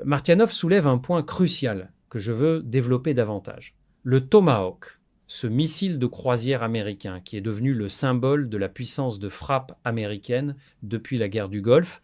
Martianov soulève un point crucial que je veux développer davantage. Le Tomahawk, ce missile de croisière américain qui est devenu le symbole de la puissance de frappe américaine depuis la guerre du Golfe,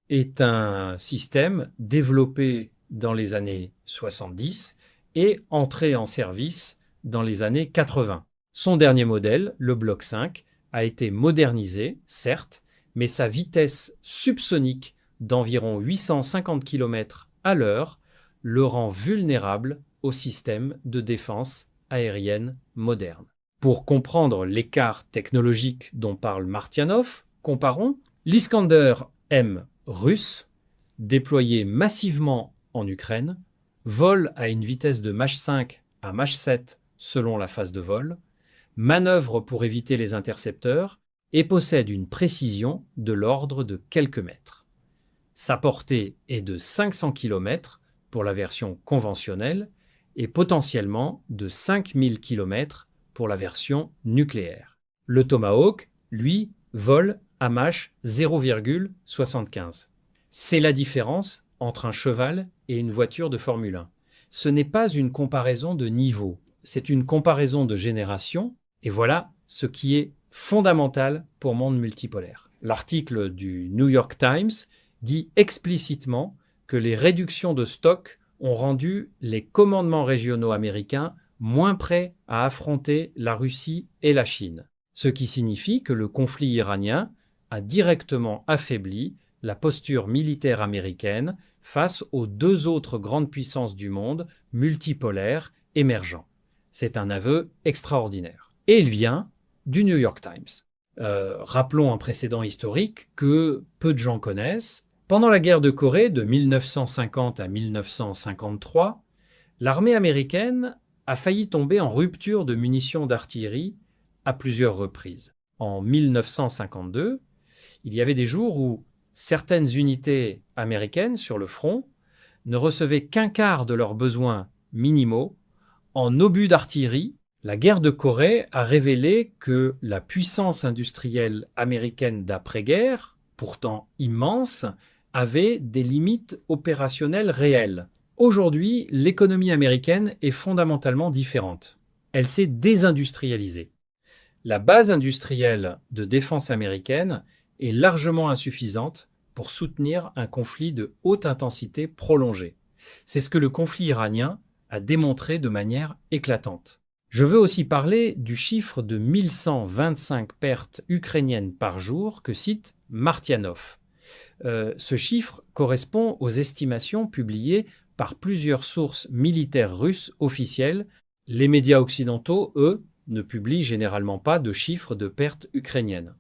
est un système développé dans les années 70 et entré en service dans les années 80. Son dernier modèle, le Block 5, a été modernisé, certes, mais sa vitesse subsonique d'environ 850 km à l'heure le rend vulnérable au système de défense aérienne moderne. Pour comprendre l'écart technologique dont parle Martianov, comparons l'Iskander M russe, déployé massivement en Ukraine, vole à une vitesse de Mach 5 à Mach 7 selon la phase de vol, manœuvre pour éviter les intercepteurs et possède une précision de l'ordre de quelques mètres. Sa portée est de 500 km pour la version conventionnelle et potentiellement de 5000 km pour la version nucléaire. Le Tomahawk, lui, vole à Mach 0,75. C'est la différence entre un cheval et une voiture de Formule 1. Ce n'est pas une comparaison de niveau, c'est une comparaison de génération, et voilà ce qui est fondamental pour monde multipolaire. L'article du New York Times dit explicitement que les réductions de stock ont rendu les commandements régionaux américains moins prêts à affronter la Russie et la Chine, ce qui signifie que le conflit iranien a directement affaibli la posture militaire américaine face aux deux autres grandes puissances du monde multipolaires émergents. C'est un aveu extraordinaire. Et il vient du New York Times. Rappelons un précédent historique que peu de gens connaissent. Pendant la guerre de Corée de 1950 à 1953, l'armée américaine a failli tomber en rupture de munitions d'artillerie à plusieurs reprises. En 1952, il y avait des jours où certaines unités américaines sur le front ne recevaient qu'un quart de leurs besoins minimaux en obus d'artillerie. La guerre de Corée a révélé que la puissance industrielle américaine d'après-guerre, pourtant immense, avait des limites opérationnelles réelles. Aujourd'hui, l'économie américaine est fondamentalement différente. Elle s'est désindustrialisée. La base industrielle de défense américaine est largement insuffisante pour soutenir un conflit de haute intensité prolongé. C'est ce que le conflit iranien a démontré de manière éclatante. Je veux aussi parler du chiffre de 1125 pertes ukrainiennes par jour que cite Martianov. Ce chiffre correspond aux estimations publiées par plusieurs sources militaires russes officielles. Les médias occidentaux, eux, ne publient généralement pas de chiffres de pertes ukrainiennes.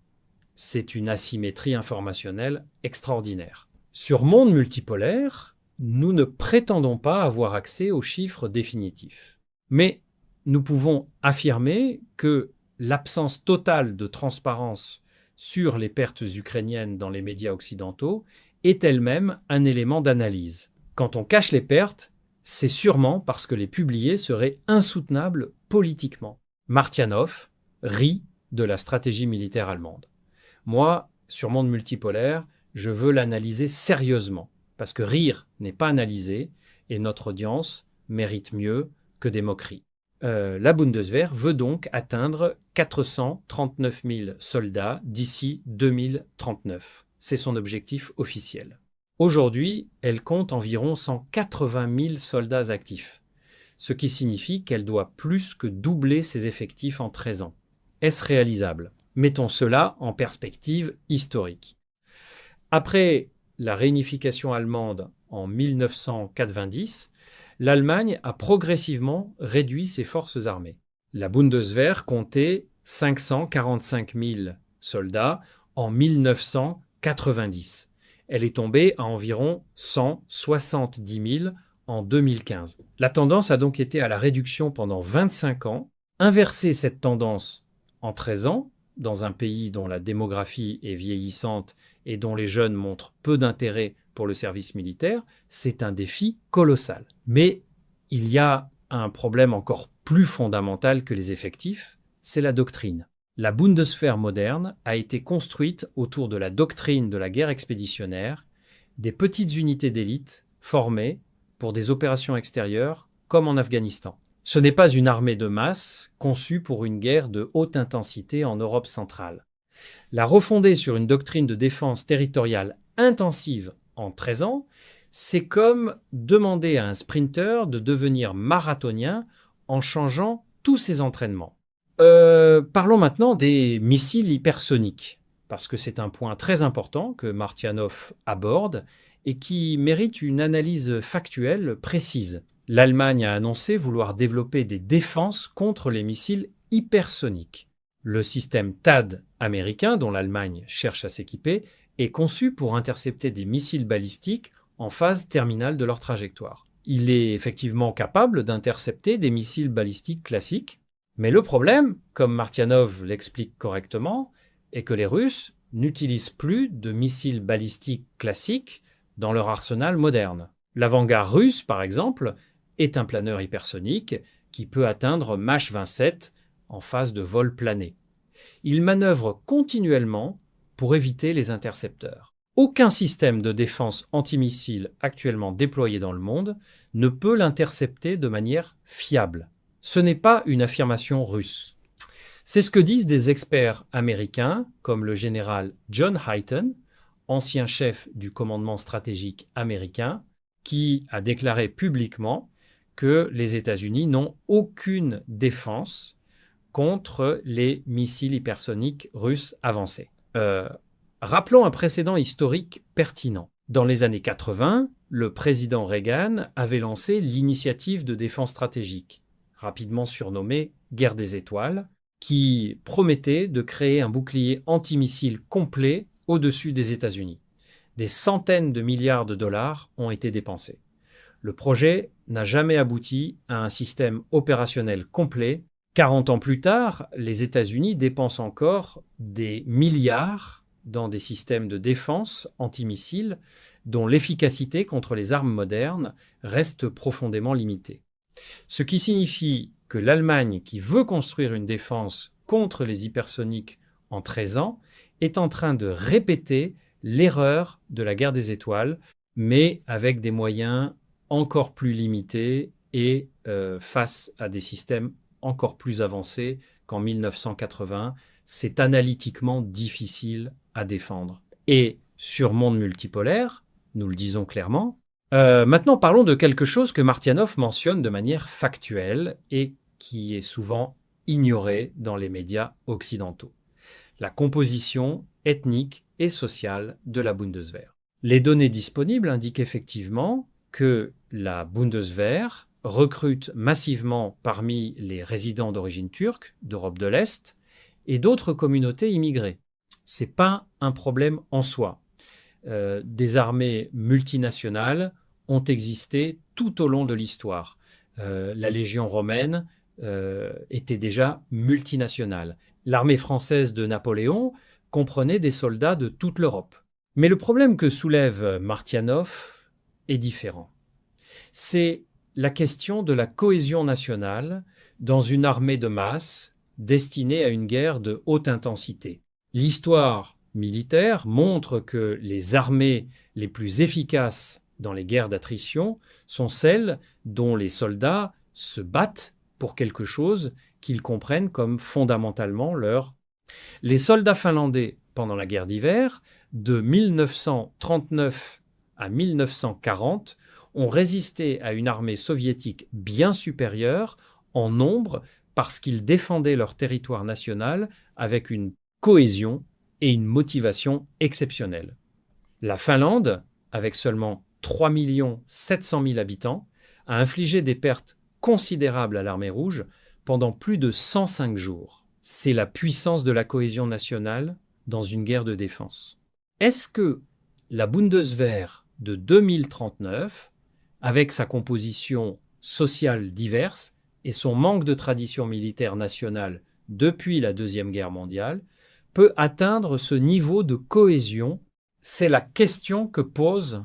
C'est une asymétrie informationnelle extraordinaire. Sur Monde multipolaire, nous ne prétendons pas avoir accès aux chiffres définitifs. Mais nous pouvons affirmer que l'absence totale de transparence sur les pertes ukrainiennes dans les médias occidentaux est elle-même un élément d'analyse. Quand on cache les pertes, c'est sûrement parce que les publier serait insoutenable politiquement. Martianov rit de la stratégie militaire allemande. Moi, sur Monde multipolaire, je veux l'analyser sérieusement, parce que rire n'est pas analyser, et notre audience mérite mieux que des moqueries. La Bundeswehr veut donc atteindre 439 000 soldats d'ici 2039. C'est son objectif officiel. Aujourd'hui, elle compte environ 180 000 soldats actifs, ce qui signifie qu'elle doit plus que doubler ses effectifs en 13 ans. Est-ce réalisable ? Mettons cela en perspective historique. Après la réunification allemande en 1990, l'Allemagne a progressivement réduit ses forces armées. La Bundeswehr comptait 545 000 soldats en 1990. Elle est tombée à environ 170 000 en 2015. La tendance a donc été à la réduction pendant 25 ans. Inverser cette tendance En 13 ans, dans un pays dont la démographie est vieillissante et dont les jeunes montrent peu d'intérêt pour le service militaire, c'est un défi colossal. Mais il y a un problème encore plus fondamental que les effectifs, c'est la doctrine. La Bundeswehr moderne a été construite autour de la doctrine de la guerre expéditionnaire, des petites unités d'élite formées pour des opérations extérieures comme en Afghanistan. Ce n'est pas une armée de masse conçue pour une guerre de haute intensité en Europe centrale. La refonder sur une doctrine de défense territoriale intensive en 13 ans, c'est comme demander à un sprinter de devenir marathonien en changeant tous ses entraînements. Parlons maintenant des missiles hypersoniques, parce que c'est un point très important que Martianov aborde et qui mérite une analyse factuelle précise. L'Allemagne a annoncé vouloir développer des défenses contre les missiles hypersoniques. Le système THAAD américain, dont l'Allemagne cherche à s'équiper, est conçu pour intercepter des missiles balistiques en phase terminale de leur trajectoire. Il est effectivement capable d'intercepter des missiles balistiques classiques, mais le problème, comme Martianov l'explique correctement, est que les Russes n'utilisent plus de missiles balistiques classiques dans leur arsenal moderne. L'avant-garde russe, par exemple, est un planeur hypersonique qui peut atteindre Mach 27 en phase de vol plané. Il manœuvre continuellement pour éviter les intercepteurs. Aucun système de défense antimissile actuellement déployé dans le monde ne peut l'intercepter de manière fiable. Ce n'est pas une affirmation russe. C'est ce que disent des experts américains comme le général John Hyten, ancien chef du commandement stratégique américain, qui a déclaré publiquement que les États-Unis n'ont aucune défense contre les missiles hypersoniques russes avancés. Rappelons un précédent historique pertinent. Dans les années 80, le président Reagan avait lancé l'initiative de défense stratégique, rapidement surnommée Guerre des étoiles, qui promettait de créer un bouclier antimissile complet au-dessus des États-Unis. Des centaines de milliards de dollars ont été dépensés. Le projet n'a jamais abouti à un système opérationnel complet. 40 ans plus tard, les États-Unis dépensent encore des milliards dans des systèmes de défense antimissiles dont l'efficacité contre les armes modernes reste profondément limitée. Ce qui signifie que l'Allemagne, qui veut construire une défense contre les hypersoniques en 13 ans, est en train de répéter l'erreur de la guerre des étoiles, mais avec des moyens encore plus limités et face à des systèmes encore plus avancés qu'en 1980. C'est analytiquement difficile à défendre. Et sur monde multipolaire, nous le disons clairement. Maintenant, parlons de quelque chose que Martianov mentionne de manière factuelle et qui est souvent ignoré dans les médias occidentaux. La composition ethnique et sociale de la Bundeswehr. Les données disponibles indiquent effectivement que la Bundeswehr recrute massivement parmi les résidents d'origine turque, d'Europe de l'Est, et d'autres communautés immigrées. Ce n'est pas un problème en soi. Des armées multinationales ont existé tout au long de l'histoire. La Légion romaine était déjà multinationale. L'armée française de Napoléon comprenait des soldats de toute l'Europe. Mais le problème que soulève Martianov est différent. C'est la question de la cohésion nationale dans une armée de masse destinée à une guerre de haute intensité. L'histoire militaire montre que les armées les plus efficaces dans les guerres d'attrition sont celles dont les soldats se battent pour quelque chose qu'ils comprennent comme fondamentalement leur. Les soldats finlandais pendant la guerre d'hiver, de 1939 à 1940, ont résisté à une armée soviétique bien supérieure en nombre parce qu'ils défendaient leur territoire national avec une cohésion et une motivation exceptionnelles. La Finlande, avec seulement 3 700 000 habitants, a infligé des pertes considérables à l'armée rouge pendant plus de 105 jours. C'est la puissance de la cohésion nationale dans une guerre de défense. Est-ce que la Bundeswehr de 2039, avec sa composition sociale diverse et son manque de tradition militaire nationale depuis la Deuxième Guerre mondiale, peut atteindre ce niveau de cohésion? C'est la question que posent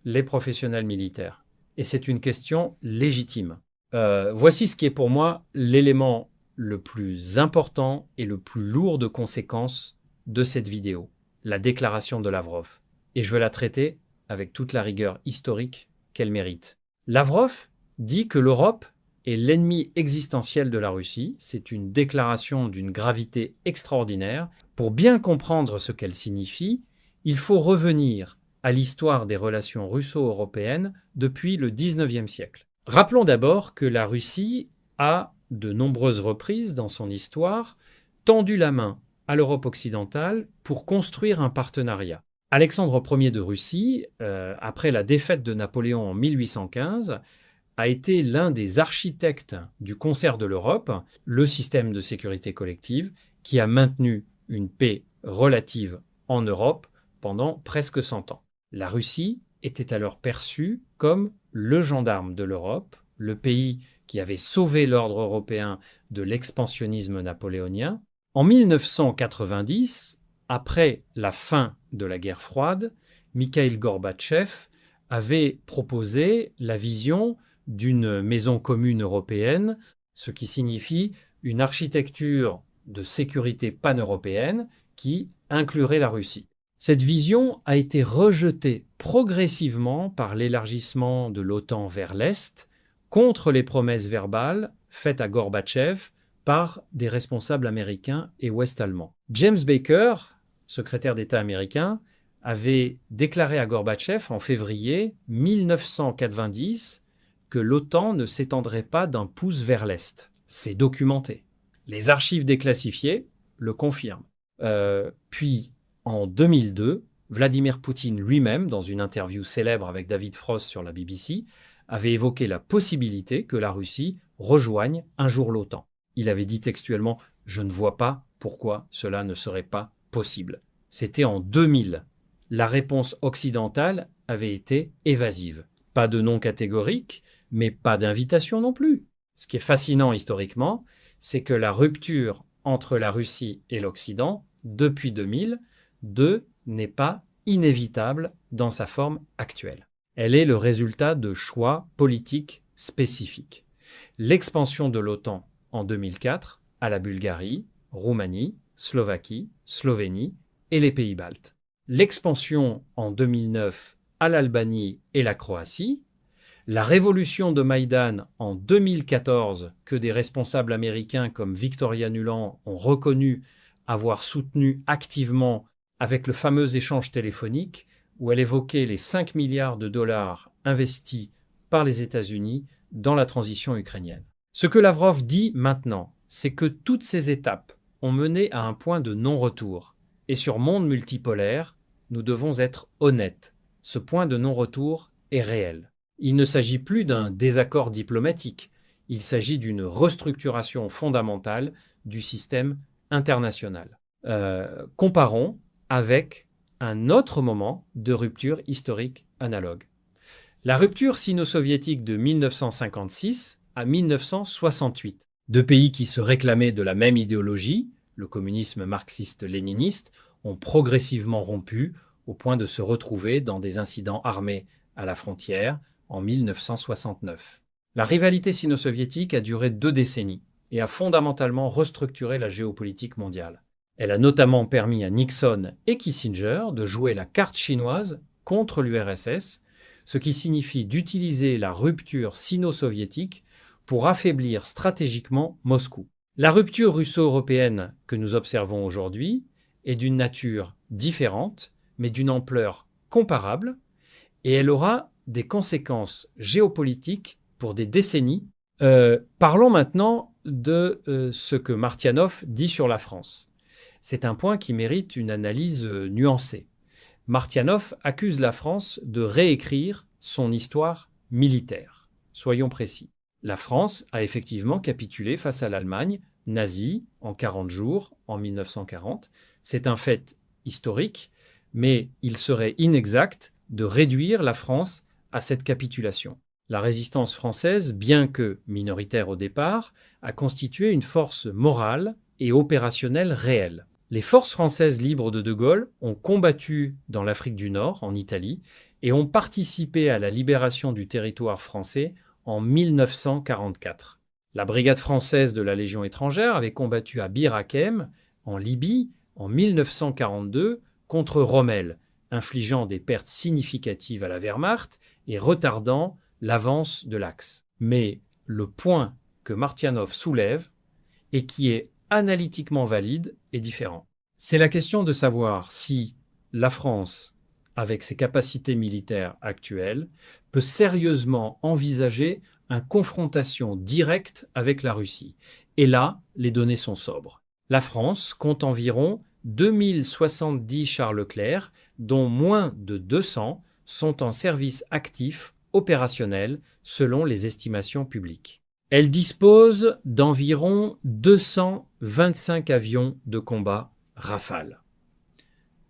les professionnels militaires. Et c'est une question légitime. Voici ce qui est pour moi l'élément le plus important et le plus lourd de conséquences de cette vidéo, la déclaration de Lavrov. Et je veux la traiter avec toute la rigueur historique qu'elle mérite. Lavrov dit que l'Europe est l'ennemi existentiel de la Russie. C'est une déclaration d'une gravité extraordinaire. Pour bien comprendre ce qu'elle signifie, il faut revenir à l'histoire des relations russo-européennes depuis le XIXe siècle. Rappelons d'abord que la Russie a, de nombreuses reprises dans son histoire, tendu la main à l'Europe occidentale pour construire un partenariat. Alexandre Ier de Russie, après la défaite de Napoléon en 1815, a été l'un des architectes du concert de l'Europe, le système de sécurité collective, qui a maintenu une paix relative en Europe pendant presque 100 ans. La Russie était alors perçue comme le gendarme de l'Europe, le pays qui avait sauvé l'ordre européen de l'expansionnisme napoléonien. En 1990, après la fin de la guerre froide, Mikhaïl Gorbatchev avait proposé la vision d'une maison commune européenne, ce qui signifie une architecture de sécurité pan-européenne qui inclurait la Russie. Cette vision a été rejetée progressivement par l'élargissement de l'OTAN vers l'Est, contre les promesses verbales faites à Gorbatchev par des responsables américains et ouest-allemands. James Baker, secrétaire d'État américain, avait déclaré à Gorbatchev en février 1990 que l'OTAN ne s'étendrait pas d'un pouce vers l'Est. C'est documenté. Les archives déclassifiées le confirment. Puis, en 2002, Vladimir Poutine lui-même, dans une interview célèbre avec David Frost sur la BBC, avait évoqué la possibilité que la Russie rejoigne un jour l'OTAN. Il avait dit textuellement « Je ne vois pas pourquoi cela ne serait pas possible ». C'était en 2000. La réponse occidentale avait été évasive. Pas de non catégorique, mais pas d'invitation non plus. Ce qui est fascinant historiquement, c'est que la rupture entre la Russie et l'Occident, depuis 2002, n'est pas inévitable dans sa forme actuelle. Elle est le résultat de choix politiques spécifiques. L'expansion de l'OTAN en 2004 à la Bulgarie, Roumanie, Slovaquie, Slovénie et les pays baltes. L'expansion en 2009 à l'Albanie et la Croatie. La révolution de Maïdan en 2014 que des responsables américains comme Victoria Nuland ont reconnu avoir soutenu activement avec le fameux échange téléphonique où elle évoquait les 5 milliards de dollars investis par les États-Unis dans la transition ukrainienne. Ce que Lavrov dit maintenant, c'est que toutes ces étapes ont mené à un point de non-retour. Et sur monde multipolaire, nous devons être honnêtes. Ce point de non-retour est réel. Il ne s'agit plus d'un désaccord diplomatique. Il s'agit d'une restructuration fondamentale du système international. Comparons avec un autre moment de rupture historique analogue. La rupture sino-soviétique de 1956 à 1968. Deux pays qui se réclamaient de la même idéologie, le communisme marxiste-léniniste, ont progressivement rompu au point de se retrouver dans des incidents armés à la frontière en 1969. La rivalité sino-soviétique a duré 2 décennies et a fondamentalement restructuré la géopolitique mondiale. Elle a notamment permis à Nixon et Kissinger de jouer la carte chinoise contre l'URSS, ce qui signifie d'utiliser la rupture sino-soviétique pour affaiblir stratégiquement Moscou. La rupture russo-européenne que nous observons aujourd'hui est d'une nature différente, mais d'une ampleur comparable, et elle aura des conséquences géopolitiques pour des décennies. Parlons maintenant de ce que Martianov dit sur la France. C'est un point qui mérite une analyse nuancée. Martianov accuse la France de réécrire son histoire militaire. Soyons précis. La France a effectivement capitulé face à l'Allemagne nazie en 40 jours, en 1940. C'est un fait historique, mais il serait inexact de réduire la France à cette capitulation. La résistance française, bien que minoritaire au départ, a constitué une force morale et opérationnelle réelle. Les forces françaises libres de Gaulle ont combattu dans l'Afrique du Nord, en Italie, et ont participé à la libération du territoire français en 1944. La brigade française de la Légion étrangère avait combattu à Bir Hakeim, en Libye, en 1942, contre Rommel, infligeant des pertes significatives à la Wehrmacht et retardant l'avance de l'Axe. Mais le point que Martianov soulève, et qui est analytiquement valide, est différent. C'est la question de savoir si la France, avec ses capacités militaires actuelles, peut sérieusement envisager une confrontation directe avec la Russie. Et là, les données sont sobres. La France compte environ 2070 chars Leclerc, dont moins de 200 sont en service actif opérationnel selon les estimations publiques. Elle dispose d'environ 225 avions de combat Rafale.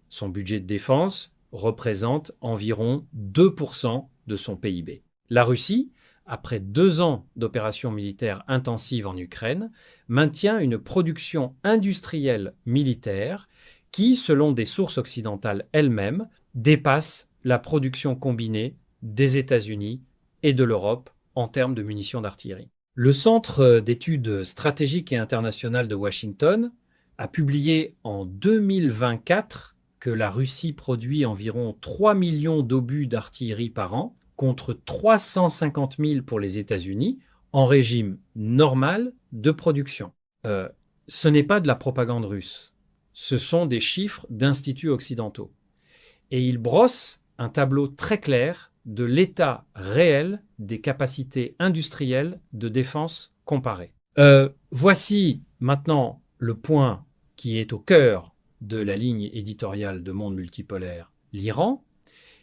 Son budget de défense représente environ 2% de son PIB. La Russie, après 2 ans d'opérations militaires intensives en Ukraine, maintient une production industrielle militaire qui, selon des sources occidentales elles-mêmes, dépasse la production combinée des États-Unis et de l'Europe en termes de munitions d'artillerie. Le Centre d'études stratégiques et internationales de Washington a publié en 2024 que la Russie produit environ 3 millions d'obus d'artillerie par an, contre 350 000 pour les États-Unis, en régime normal de production. Ce n'est pas de la propagande russe. Ce sont des chiffres d'instituts occidentaux. Et ils brossent un tableau très clair de l'état réel des capacités industrielles de défense comparées. Voici maintenant le point qui est au cœur de la ligne éditoriale de Monde Multipolaire, l'Iran,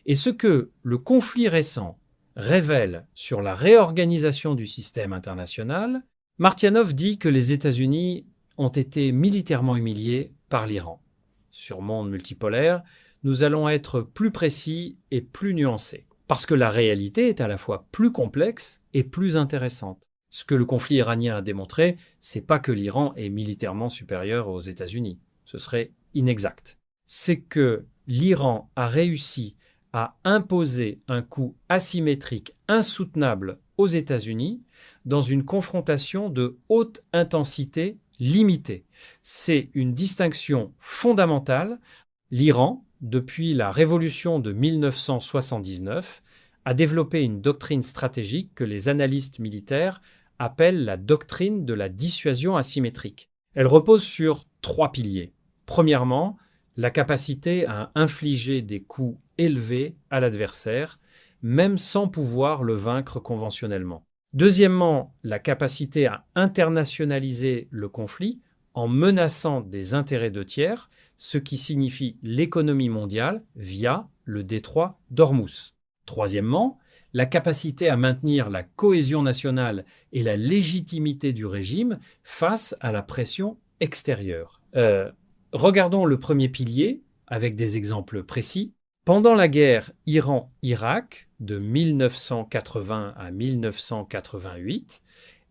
et ce que le conflit récent révèle sur la réorganisation du système international. Martianov dit que les États-Unis ont été militairement humiliés par l'Iran. Sur Monde Multipolaire, nous allons être plus précis et plus nuancés, parce que la réalité est à la fois plus complexe et plus intéressante. Ce que le conflit iranien a démontré, c'est pas que l'Iran est militairement supérieur aux États-Unis. Ce serait inexact. C'est que l'Iran a réussi à imposer un coût asymétrique insoutenable aux États-Unis dans une confrontation de haute intensité limitée. C'est une distinction fondamentale. L'Iran, depuis la révolution de 1979, a développé une doctrine stratégique que les analystes militaires appellent la doctrine de la dissuasion asymétrique. Elle repose sur 3 piliers. Premièrement, la capacité à infliger des coups élevés à l'adversaire, même sans pouvoir le vaincre conventionnellement. Deuxièmement, la capacité à internationaliser le conflit en menaçant des intérêts de tiers, ce qui signifie l'économie mondiale via le détroit d'Ormuz. Troisièmement, la capacité à maintenir la cohésion nationale et la légitimité du régime face à la pression extérieure. Regardons le premier pilier avec des exemples précis. Pendant la guerre Iran-Irak de 1980 à 1988,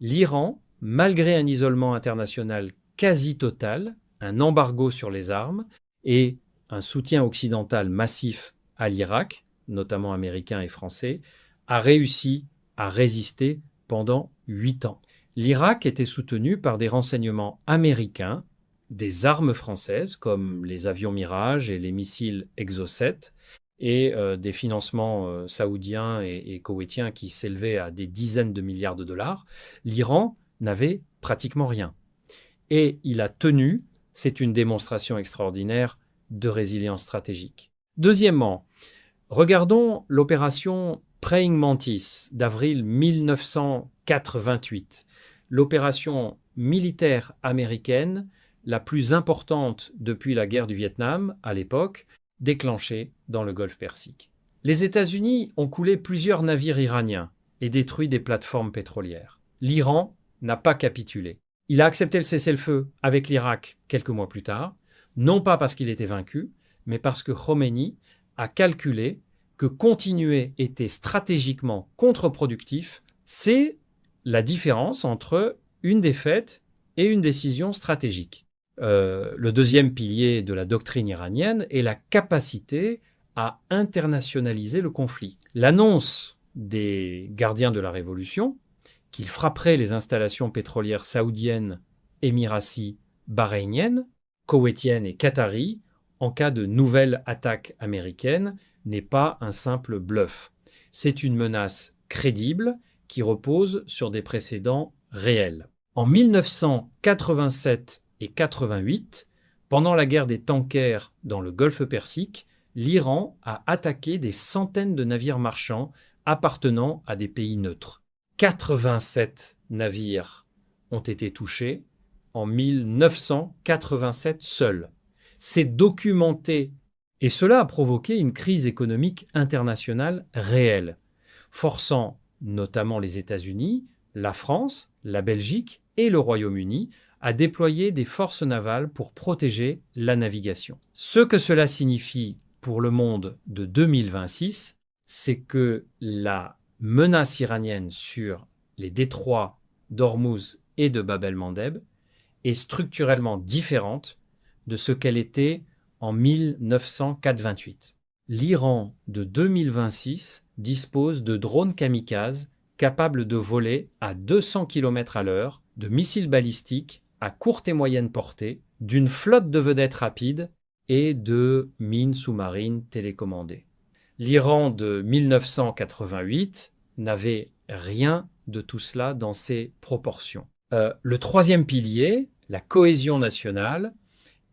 l'Iran, malgré un isolement international quasi total, un embargo sur les armes et un soutien occidental massif à l'Irak, notamment américain et français, a réussi à résister pendant 8 ans. L'Irak était soutenu par des renseignements américains, des armes françaises comme les avions Mirage et les missiles Exocet et des financements saoudiens et koweïtiens qui s'élevaient à des dizaines de milliards de dollars. L'Iran n'avait pratiquement rien. Et il a tenu, c'est une démonstration extraordinaire de résilience stratégique. Deuxièmement, regardons l'opération Praying Mantis d'avril 1988, l'opération militaire américaine la plus importante depuis la guerre du Vietnam, à l'époque, déclenchée dans le Golfe Persique. Les États-Unis ont coulé plusieurs navires iraniens et détruit des plateformes pétrolières. L'Iran n'a pas capitulé. Il a accepté le cessez-le-feu avec l'Irak quelques mois plus tard, non pas parce qu'il était vaincu, mais parce que Khomeini a calculé que continuer était stratégiquement contre-productif. C'est la différence entre une défaite et une décision stratégique. Le deuxième pilier de la doctrine iranienne est la capacité à internationaliser le conflit. L'annonce des gardiens de la Révolution qu'ils frapperaient les installations pétrolières saoudiennes, émiraties, bahreïniennes, koweïtiennes et qataries en cas de nouvelle attaque américaine n'est pas un simple bluff. C'est une menace crédible qui repose sur des précédents réels. En 1987 et 88, pendant la guerre des tankers dans le Golfe Persique, l'Iran a attaqué des centaines de navires marchands appartenant à des pays neutres. 87 navires ont été touchés en 1987 seuls. C'est documenté et cela a provoqué une crise économique internationale réelle, forçant notamment les États-Unis, la France, la Belgique et le Royaume-Uni à déployer des forces navales pour protéger la navigation. Ce que cela signifie pour le monde de 2026, c'est que la menace iranienne sur les détroits d'Ormuz et de Bab el-Mandeb est structurellement différente de ce qu'elle était en 1904-28. L'Iran de 2026 dispose de drones kamikazes capables de voler à 200 km/h, de missiles balistiques à courte et moyenne portée, d'une flotte de vedettes rapides et de mines sous-marines télécommandées. L'Iran de 1988 n'avait rien de tout cela dans ses proportions. Le troisième pilier, la cohésion nationale,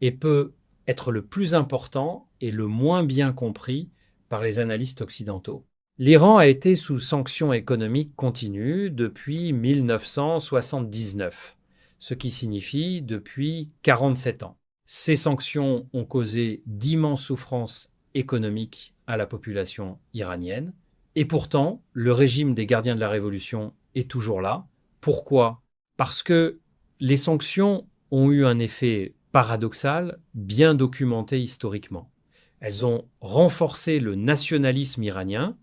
et peut être le plus important et le moins bien compris par les analystes occidentaux. L'Iran a été sous sanctions économiques continues depuis 1979, ce qui signifie depuis 47 ans. Ces sanctions ont causé d'immenses souffrances économiques à la population iranienne, et pourtant, le régime des gardiens de la Révolution est toujours là. Pourquoi ? Parce que les sanctions ont eu un effet paradoxal, bien documenté historiquement. Elles ont renforcé le nationalisme iranien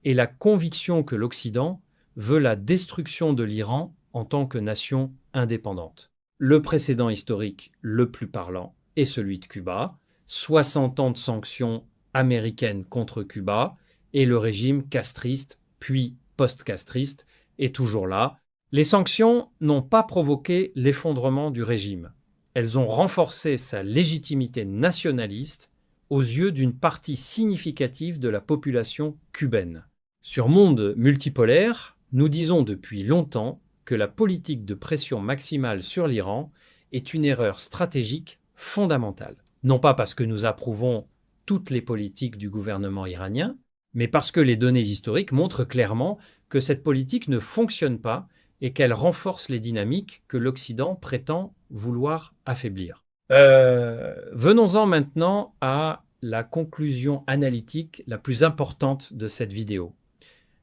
et la conviction que l'Occident veut la destruction de l'Iran en tant que nation indépendante. Le précédent historique le plus parlant est celui de Cuba, 60 ans de sanctions américaines contre Cuba, et le régime castriste, puis post-castriste, est toujours là. Les sanctions n'ont pas provoqué l'effondrement du régime. Elles ont renforcé sa légitimité nationaliste aux yeux d'une partie significative de la population cubaine. Sur Monde multipolaire, nous disons depuis longtemps que la politique de pression maximale sur l'Iran est une erreur stratégique fondamentale. Non pas parce que nous approuvons toutes les politiques du gouvernement iranien, mais parce que les données historiques montrent clairement que cette politique ne fonctionne pas et qu'elle renforce les dynamiques que l'Occident prétend vouloir affaiblir. Venons-en maintenant à la conclusion analytique la plus importante de cette vidéo.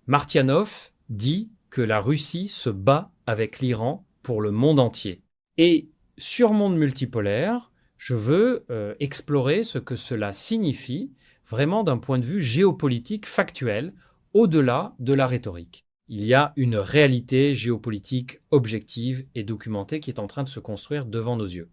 Martianov dit que la Russie se bat avec l'Iran pour le monde entier. Et sur Monde multipolaire, je veux explorer ce que cela signifie vraiment d'un point de vue géopolitique factuel, au-delà de la rhétorique. Il y a une réalité géopolitique objective et documentée qui est en train de se construire devant nos yeux.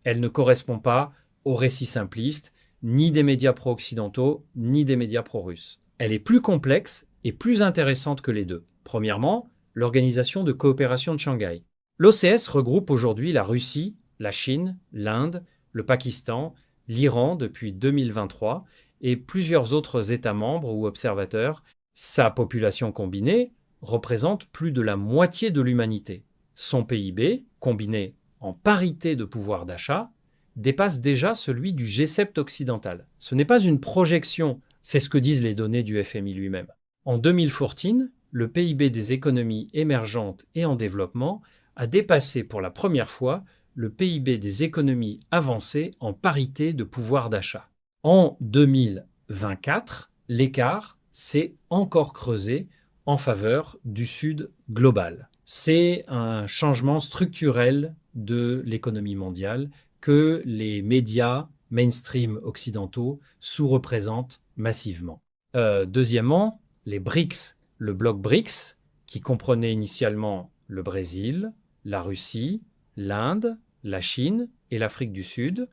Elle ne correspond pas au récit simpliste, ni des médias pro-occidentaux, ni des médias pro-russes. Elle est plus complexe et plus intéressante que les deux. Premièrement, l'Organisation de coopération de Shanghai. L'OCS regroupe aujourd'hui la Russie, la Chine, l'Inde, le Pakistan, l'Iran depuis 2023 et plusieurs autres États membres ou observateurs. Sa population combinée représente plus de la moitié de l'humanité. Son PIB, combiné en parité de pouvoir d'achat, dépasse déjà celui du G7 occidental. Ce n'est pas une projection, c'est ce que disent les données du FMI lui-même. En 2014, le PIB des économies émergentes et en développement a dépassé pour la première fois le PIB des économies avancées en parité de pouvoir d'achat. En 2024, l'écart s'est encore creusé en faveur du Sud global. C'est un changement structurel de l'économie mondiale que les médias mainstream occidentaux sous-représentent massivement. Deuxièmement, les BRICS, le bloc BRICS, qui comprenait initialement le Brésil, la Russie, l'Inde, la Chine et l'Afrique du Sud,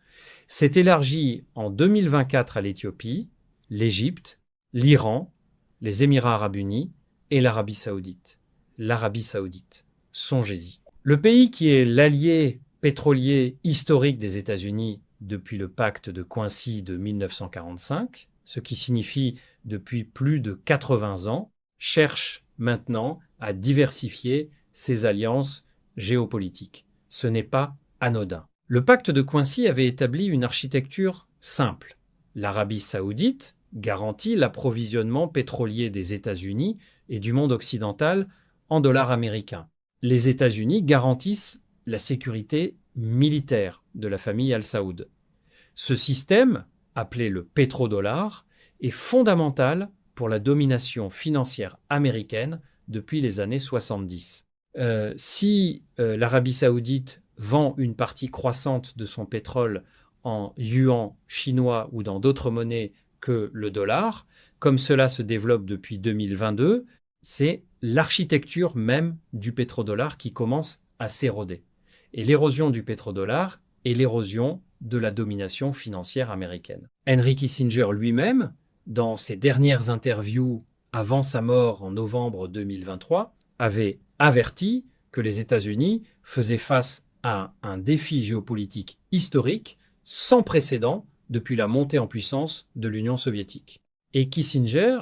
s'est élargie en 2024 à l'Éthiopie, l'Égypte, l'Iran, les Émirats arabes unis et l'Arabie saoudite. L'Arabie saoudite, songez-y. Le pays qui est l'allié pétrolier historique des États-Unis depuis le pacte de Quincy de 1945, ce qui signifie depuis plus de 80 ans, cherche maintenant à diversifier ses alliances géopolitiques. Ce n'est pas anodin. Le pacte de Quincy avait établi une architecture simple. L'Arabie saoudite garantit l'approvisionnement pétrolier des États-Unis et du monde occidental en dollars américains. Les États-Unis garantissent la sécurité militaire de la famille Al Saoud. Ce système, appelé le pétrodollar, est fondamental pour la domination financière américaine depuis les années 70. Si l'Arabie saoudite vend une partie croissante de son pétrole en yuan chinois ou dans d'autres monnaies que le dollar, comme cela se développe depuis 2022, c'est l'architecture même du pétrodollar qui commence à s'éroder. Et l'érosion du pétrodollar est l'érosion de la domination financière américaine. Henry Kissinger lui-même, dans ses dernières interviews avant sa mort en novembre 2023, avait averti que les États-Unis faisaient face à un défi géopolitique historique sans précédent depuis la montée en puissance de l'Union soviétique. Et Kissinger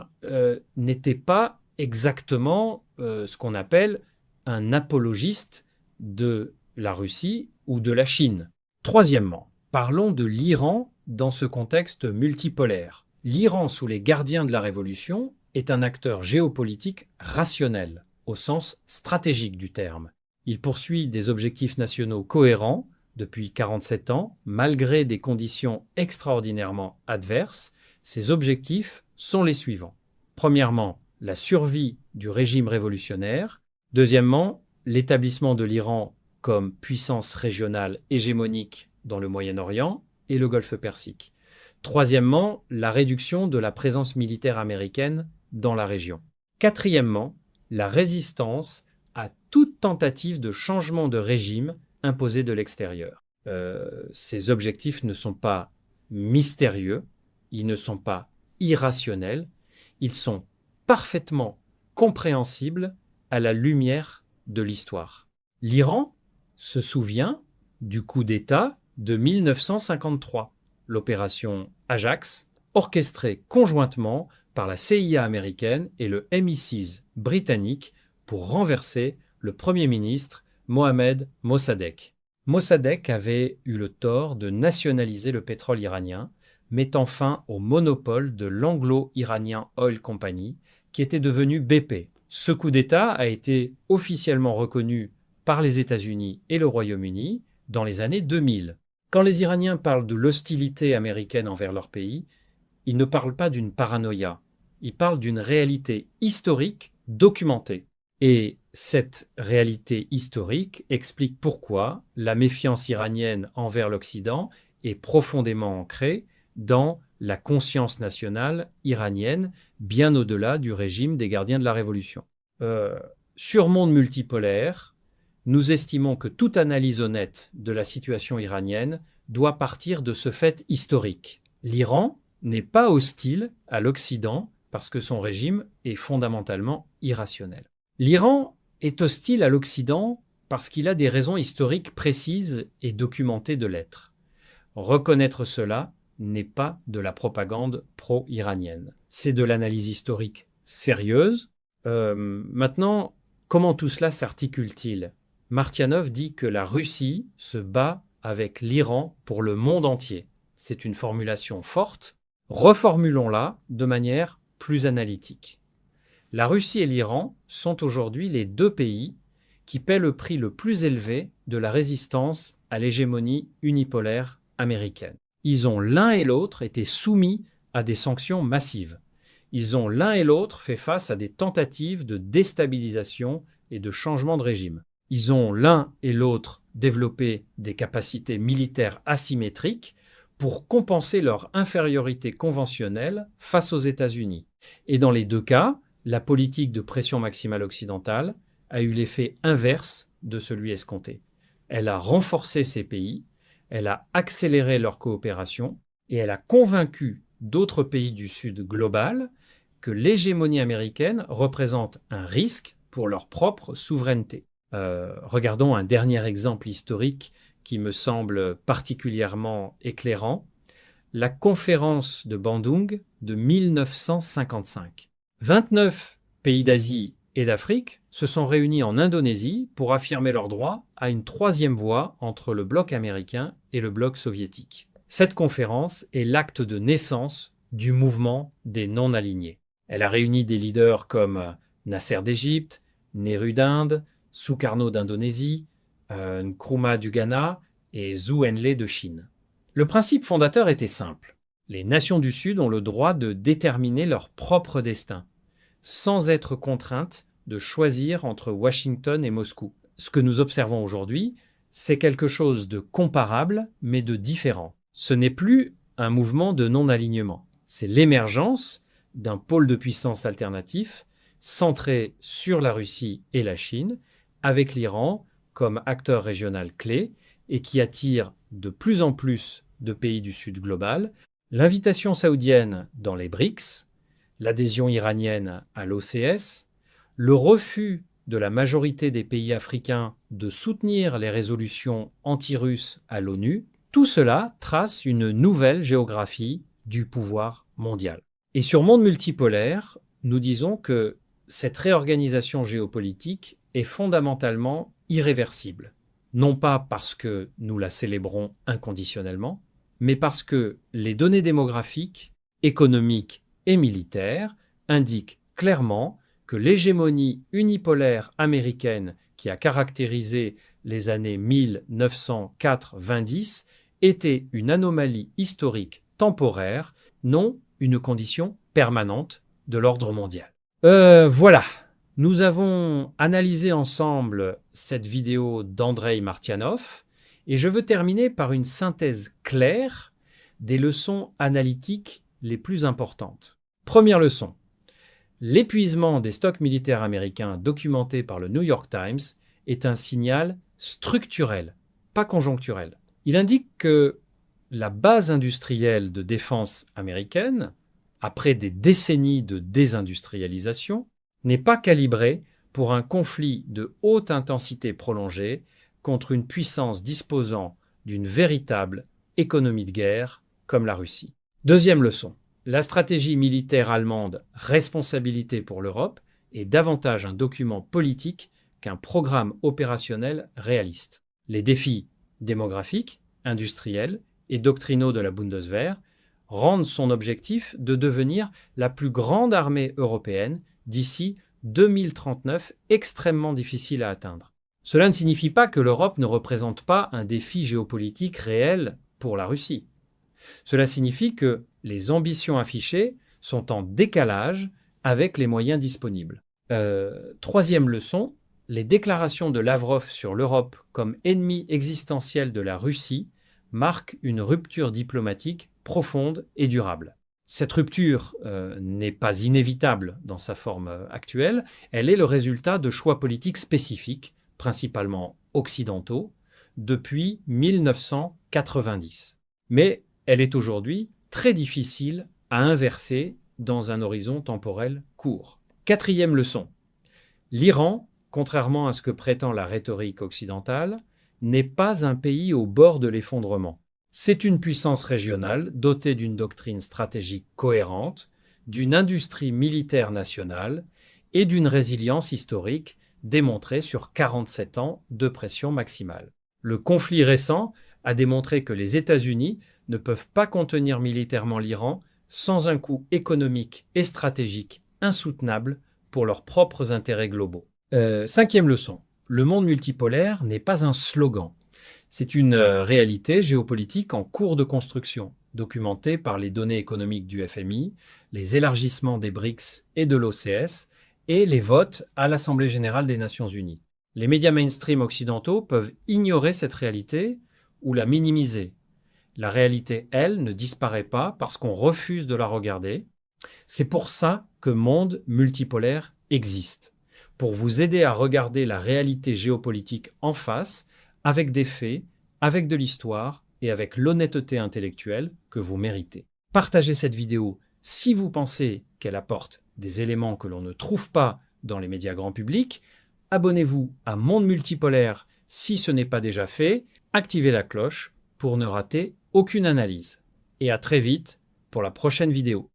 n'était pas exactement ce qu'on appelle un apologiste de la Russie ou de la Chine. Troisièmement, parlons de l'Iran dans ce contexte multipolaire. L'Iran, sous les gardiens de la Révolution, est un acteur géopolitique rationnel, au sens stratégique du terme. Il poursuit des objectifs nationaux cohérents depuis 47 ans, malgré des conditions extraordinairement adverses. Ces objectifs sont les suivants. Premièrement, la survie du régime révolutionnaire. Deuxièmement, l'établissement de l'Iran comme puissance régionale hégémonique dans le Moyen-Orient et le Golfe Persique. Troisièmement, la réduction de la présence militaire américaine dans la région. Quatrièmement, la résistance à toute tentative de changement de régime imposé de l'extérieur. Ces objectifs ne sont pas mystérieux, ils ne sont pas irrationnels, ils sont parfaitement compréhensibles à la lumière de l'histoire. L'Iran se souvient du coup d'État de 1953, l'opération Ajax, orchestrée conjointement par la CIA américaine et le MI6 britannique pour renverser le Premier ministre Mohammad Mossadegh. Mossadegh avait eu le tort de nationaliser le pétrole iranien, mettant fin au monopole de l'Anglo-Iranian Oil Company, qui était devenu BP. Ce coup d'État a été officiellement reconnu par les États-Unis et le Royaume-Uni dans les années 2000. Quand les Iraniens parlent de l'hostilité américaine envers leur pays, ils ne parlent pas d'une paranoïa, ils parlent d'une réalité historique documentée. Et cette réalité historique explique pourquoi la méfiance iranienne envers l'Occident est profondément ancrée dans la conscience nationale iranienne, bien au-delà du régime des gardiens de la Révolution. Sur monde multipolaire, nous estimons que toute analyse honnête de la situation iranienne doit partir de ce fait historique. L'Iran n'est pas hostile à l'Occident parce que son régime est fondamentalement irrationnel. L'Iran est hostile à l'Occident parce qu'il a des raisons historiques précises et documentées de l'être. Reconnaître cela n'est pas de la propagande pro-iranienne. C'est de l'analyse historique sérieuse. Maintenant, comment tout cela s'articule-t-il ? Martianov dit que la Russie se bat avec l'Iran pour le monde entier. C'est une formulation forte. Reformulons-la de manière plus analytique. La Russie et l'Iran sont aujourd'hui les deux pays qui paient le prix le plus élevé de la résistance à l'hégémonie unipolaire américaine. Ils ont l'un et l'autre été soumis à des sanctions massives. Ils ont l'un et l'autre fait face à des tentatives de déstabilisation et de changement de régime. Ils ont l'un et l'autre développé des capacités militaires asymétriques pour compenser leur infériorité conventionnelle face aux États-Unis. Et dans les deux cas, la politique de pression maximale occidentale a eu l'effet inverse de celui escompté. Elle a renforcé ces pays, elle a accéléré leur coopération et elle a convaincu d'autres pays du Sud global que l'hégémonie américaine représente un risque pour leur propre souveraineté. Regardons un dernier exemple historique qui me semble particulièrement éclairant, la conférence de Bandung de 1955. 29 pays d'Asie et d'Afrique se sont réunis en Indonésie pour affirmer leur droit à une troisième voie entre le bloc américain et le bloc soviétique. Cette conférence est l'acte de naissance du mouvement des non-alignés. Elle a réuni des leaders comme Nasser d'Égypte, Nehru d'Inde, Sukarno d'Indonésie, Nkrumah du Ghana et Zhou Enlai de Chine. Le principe fondateur était simple. Les nations du Sud ont le droit de déterminer leur propre destin, sans être contraintes de choisir entre Washington et Moscou. Ce que nous observons aujourd'hui, c'est quelque chose de comparable, mais de différent. Ce n'est plus un mouvement de non-alignement. C'est l'émergence d'un pôle de puissance alternatif centré sur la Russie et la Chine, avec l'Iran comme acteur régional clé et qui attire de plus en plus de pays du Sud global, l'invitation saoudienne dans les BRICS, l'adhésion iranienne à l'OCS, le refus de la majorité des pays africains de soutenir les résolutions anti-russes à l'ONU, tout cela trace une nouvelle géographie du pouvoir mondial. Et sur Monde multipolaire, nous disons que cette réorganisation géopolitique est fondamentalement irréversible. Non pas parce que nous la célébrons inconditionnellement, mais parce que les données démographiques, économiques et militaires indiquent clairement que l'hégémonie unipolaire américaine qui a caractérisé les années 1904-2010 était une anomalie historique temporaire, non une condition permanente de l'ordre mondial. Voilà, nous avons analysé ensemble cette vidéo d'Andrei Martianov et je veux terminer par une synthèse claire des leçons analytiques les plus importantes. Première leçon, l'épuisement des stocks militaires américains documenté par le New York Times est un signal structurel, pas conjoncturel. Il indique que la base industrielle de défense américaine, après des décennies de désindustrialisation, n'est pas calibrée pour un conflit de haute intensité prolongée contre une puissance disposant d'une véritable économie de guerre comme la Russie. Deuxième leçon, la stratégie militaire allemande « Responsabilité pour l'Europe » est davantage un document politique qu'un programme opérationnel réaliste. Les défis démographiques, industriels et doctrinaux de la Bundeswehr rendent son objectif de devenir la plus grande armée européenne d'ici 2039 extrêmement difficile à atteindre. Cela ne signifie pas que l'Europe ne représente pas un défi géopolitique réel pour la Russie. Cela signifie que les ambitions affichées sont en décalage avec les moyens disponibles. Troisième leçon, les déclarations de Lavrov sur l'Europe comme ennemi existentiel de la Russie marquent une rupture diplomatique profonde et durable. Cette rupture n'est pas inévitable dans sa forme actuelle, elle est le résultat de choix politiques spécifiques, principalement occidentaux, depuis 1990. Mais elle est aujourd'hui très difficile à inverser dans un horizon temporel court. Quatrième leçon. L'Iran, contrairement à ce que prétend la rhétorique occidentale, n'est pas un pays au bord de l'effondrement. C'est une puissance régionale dotée d'une doctrine stratégique cohérente, d'une industrie militaire nationale et d'une résilience historique démontrée sur 47 ans de pression maximale. Le conflit récent a démontré que les États-Unis ne peuvent pas contenir militairement l'Iran sans un coût économique et stratégique insoutenable pour leurs propres intérêts globaux. Cinquième leçon. Le monde multipolaire n'est pas un slogan. C'est une réalité géopolitique en cours de construction, documentée par les données économiques du FMI, les élargissements des BRICS et de l'OCS et les votes à l'Assemblée générale des Nations unies. Les médias mainstream occidentaux peuvent ignorer cette réalité ou la minimiser. La réalité, elle, ne disparaît pas parce qu'on refuse de la regarder. C'est pour ça que Monde multipolaire existe, pour vous aider à regarder la réalité géopolitique en face, avec des faits, avec de l'histoire et avec l'honnêteté intellectuelle que vous méritez. Partagez cette vidéo si vous pensez qu'elle apporte des éléments que l'on ne trouve pas dans les médias grand public. Abonnez-vous à Monde Multipolaire si ce n'est pas déjà fait. Activez la cloche pour ne rater aucune analyse. Et à très vite pour la prochaine vidéo.